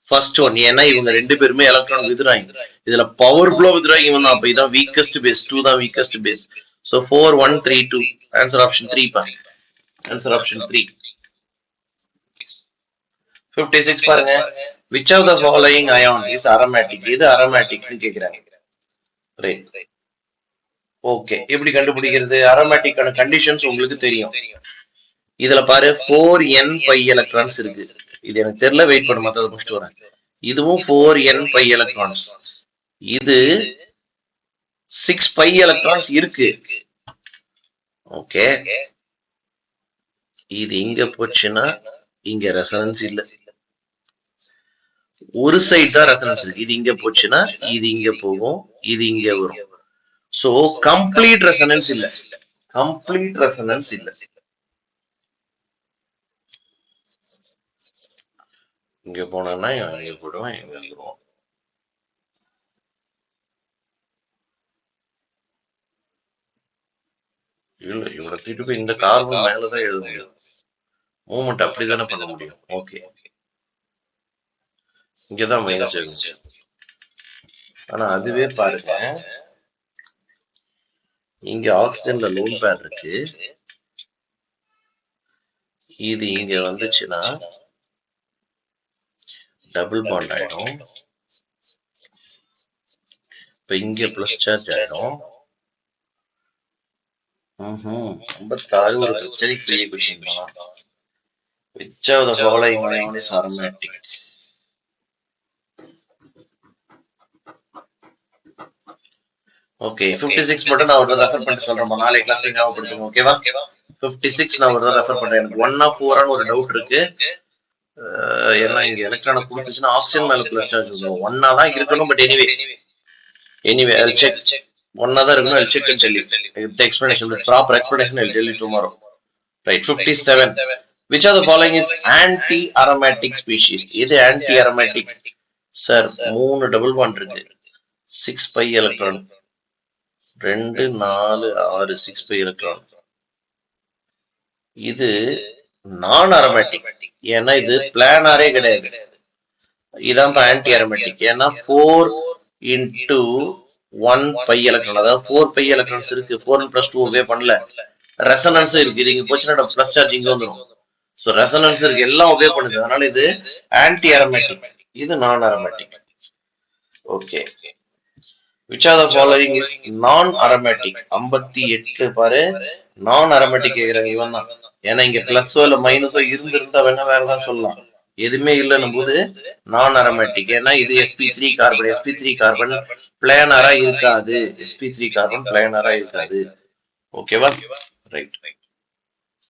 ஃபர்ஸ்ட் ஒன். ஏன்னா இவங்க ரெண்டு பேருமே எலக்ட்ரான் வித்ட்ராயிங், இதுல பவர்ஃபுல்லா வித்ட்ராயிங் இவன் தான். அப்ப இதான் வீக்கஸ்ட் பேஸ், 2 தான் weakest base. So 4 1 3 2. Answer option 3 pa. Answer option 3. 56 பாருங்க. Which of the following ion is aromatic? இது aromatic னு கேக்குறாங்க. Right, okay. எப்படி கண்டுபிடிக்கிறது? aromatic-ஆன கண்டிஷன்ஸ் உங்களுக்கு தெரியும். இதுல பாரு 4n pi electrons இருக்கு. இது எனக்கு தெரியல, வெயிட் பண்ண மத்தத முடிச்சிட்டு வரேன். இதுவும் 4n pi electrons, இது 6 pi electrons இருக்கு. ஓகே, இது இங்க போச்சுன்னா இங்க ரெசனன்ஸ் இல்ல, ஒரு சைடு தான் ரெசனன்ஸ் இருக்கு. இது இங்க போச்சுன்னா இது இங்க போகும், இது இங்க வரும். சோ கம்ப்ளீட் ரெசனன்ஸ் இல்ல, கம்ப்ளீட் ரெசனன்ஸ் இல்ல. இங்க போனா இங்க போடுவேன், இங்க வந்துருவோம். இல்ல, இவனை தூக்கிட்டு போய் இந்த கார்பன் மேலதான் எழுத முடியும். மூவ்மெண்ட் அப்படிதானே பண்ண முடியும். ஓகே, இங்கதான் மைனஸ் வைக்கணும். ஆனா அதுவே பாருங்க, இங்க ஆக்சிஜன்ல லோன் பேர் இருக்கு, இது இங்க வந்துச்சுன்னா டபுள் பாண்ட் ஆயிடும். இப்ப இங்க பிளஸ் சார்ஜ் ஆயிடும். 56 ஒரு பிரச்சனைக்குரிய கொஸ்டின் தான். Which of the following ion is aromatic? Okay, 56 மட்டும் நான் ஒரு ரெஃபர் பண்ணிட்டு சொல்றேன். நாளை கிளாஸ்ல ஞாபகப்படுத்துங்க. ஓகேவா? 56 நான் ஒரு ரெஃபர் பண்றேன். எனக்கு 1 ஆஃப் 4 ஆன ஒரு டவுட் இருக்கு. ஏன்னா இங்க எலக்ட்ரானை கொடுத்துச்சுன்னா ஆக்சிஜன் மேல பிளஸ் சார்ஜ் இருக்கும். 1 தான் இருக்கணும். But anyway I'll check. 1 தான் இருக்கணும். I'll check and tell you. The explanation, the proper explanation I'll tell you tomorrow. Right, 57. Which of the following is anti-aromatic species? இது anti-aromatic. சார் 3 டபுள் பாண்ட் இருக்கு. 6 பை எலக்ட்ரான். 2 4 6 6 by electron. இது நான் அரோமேட்டிக். ஏன்னா இது பிளானாரே கிடையாது. இதான் ஆன்டி அரோமேட்டிக். ஏன்னா 4 into 1 பை எலக்ட்ரான், அதாவது 4 பை எலக்ட்ரான்ஸ் இருக்கு. 4 plus 2 ஒபே பண்ணல. ரெசனன்ஸ் இருக்கு. இது இங்க போச்சுன்னா பிளஸ் சார்ஜ் இங்க வந்துடும். சோ ரெசனன்ஸ் இருக்கு, எல்லாம் ஒபே பண்ணுது. அதனால இது ஆன்டி அரோமேட்டிக், இது நான் aromatic. Okay, which of the following is non aromatic? 58 பாரு, நான் அரோமேட்டிக் கேக்குறாங்க. இவன் தான். ஏன்னா இங்க பிளஸோ இல்ல மைனஸோ இருந்திருந்தா வேணா வேற ஏதாவது சொல்லலாம். எதுவுமே இல்லைன்னு போது நான் அரோமேட்டிக். ஏன்னா இது sp3 கார்பன். sp3 கார்பன் பிளானரா இருக்காது. sp3 கார்பன் பிளானரா இருக்காது. ஓகேவா? ரைட்.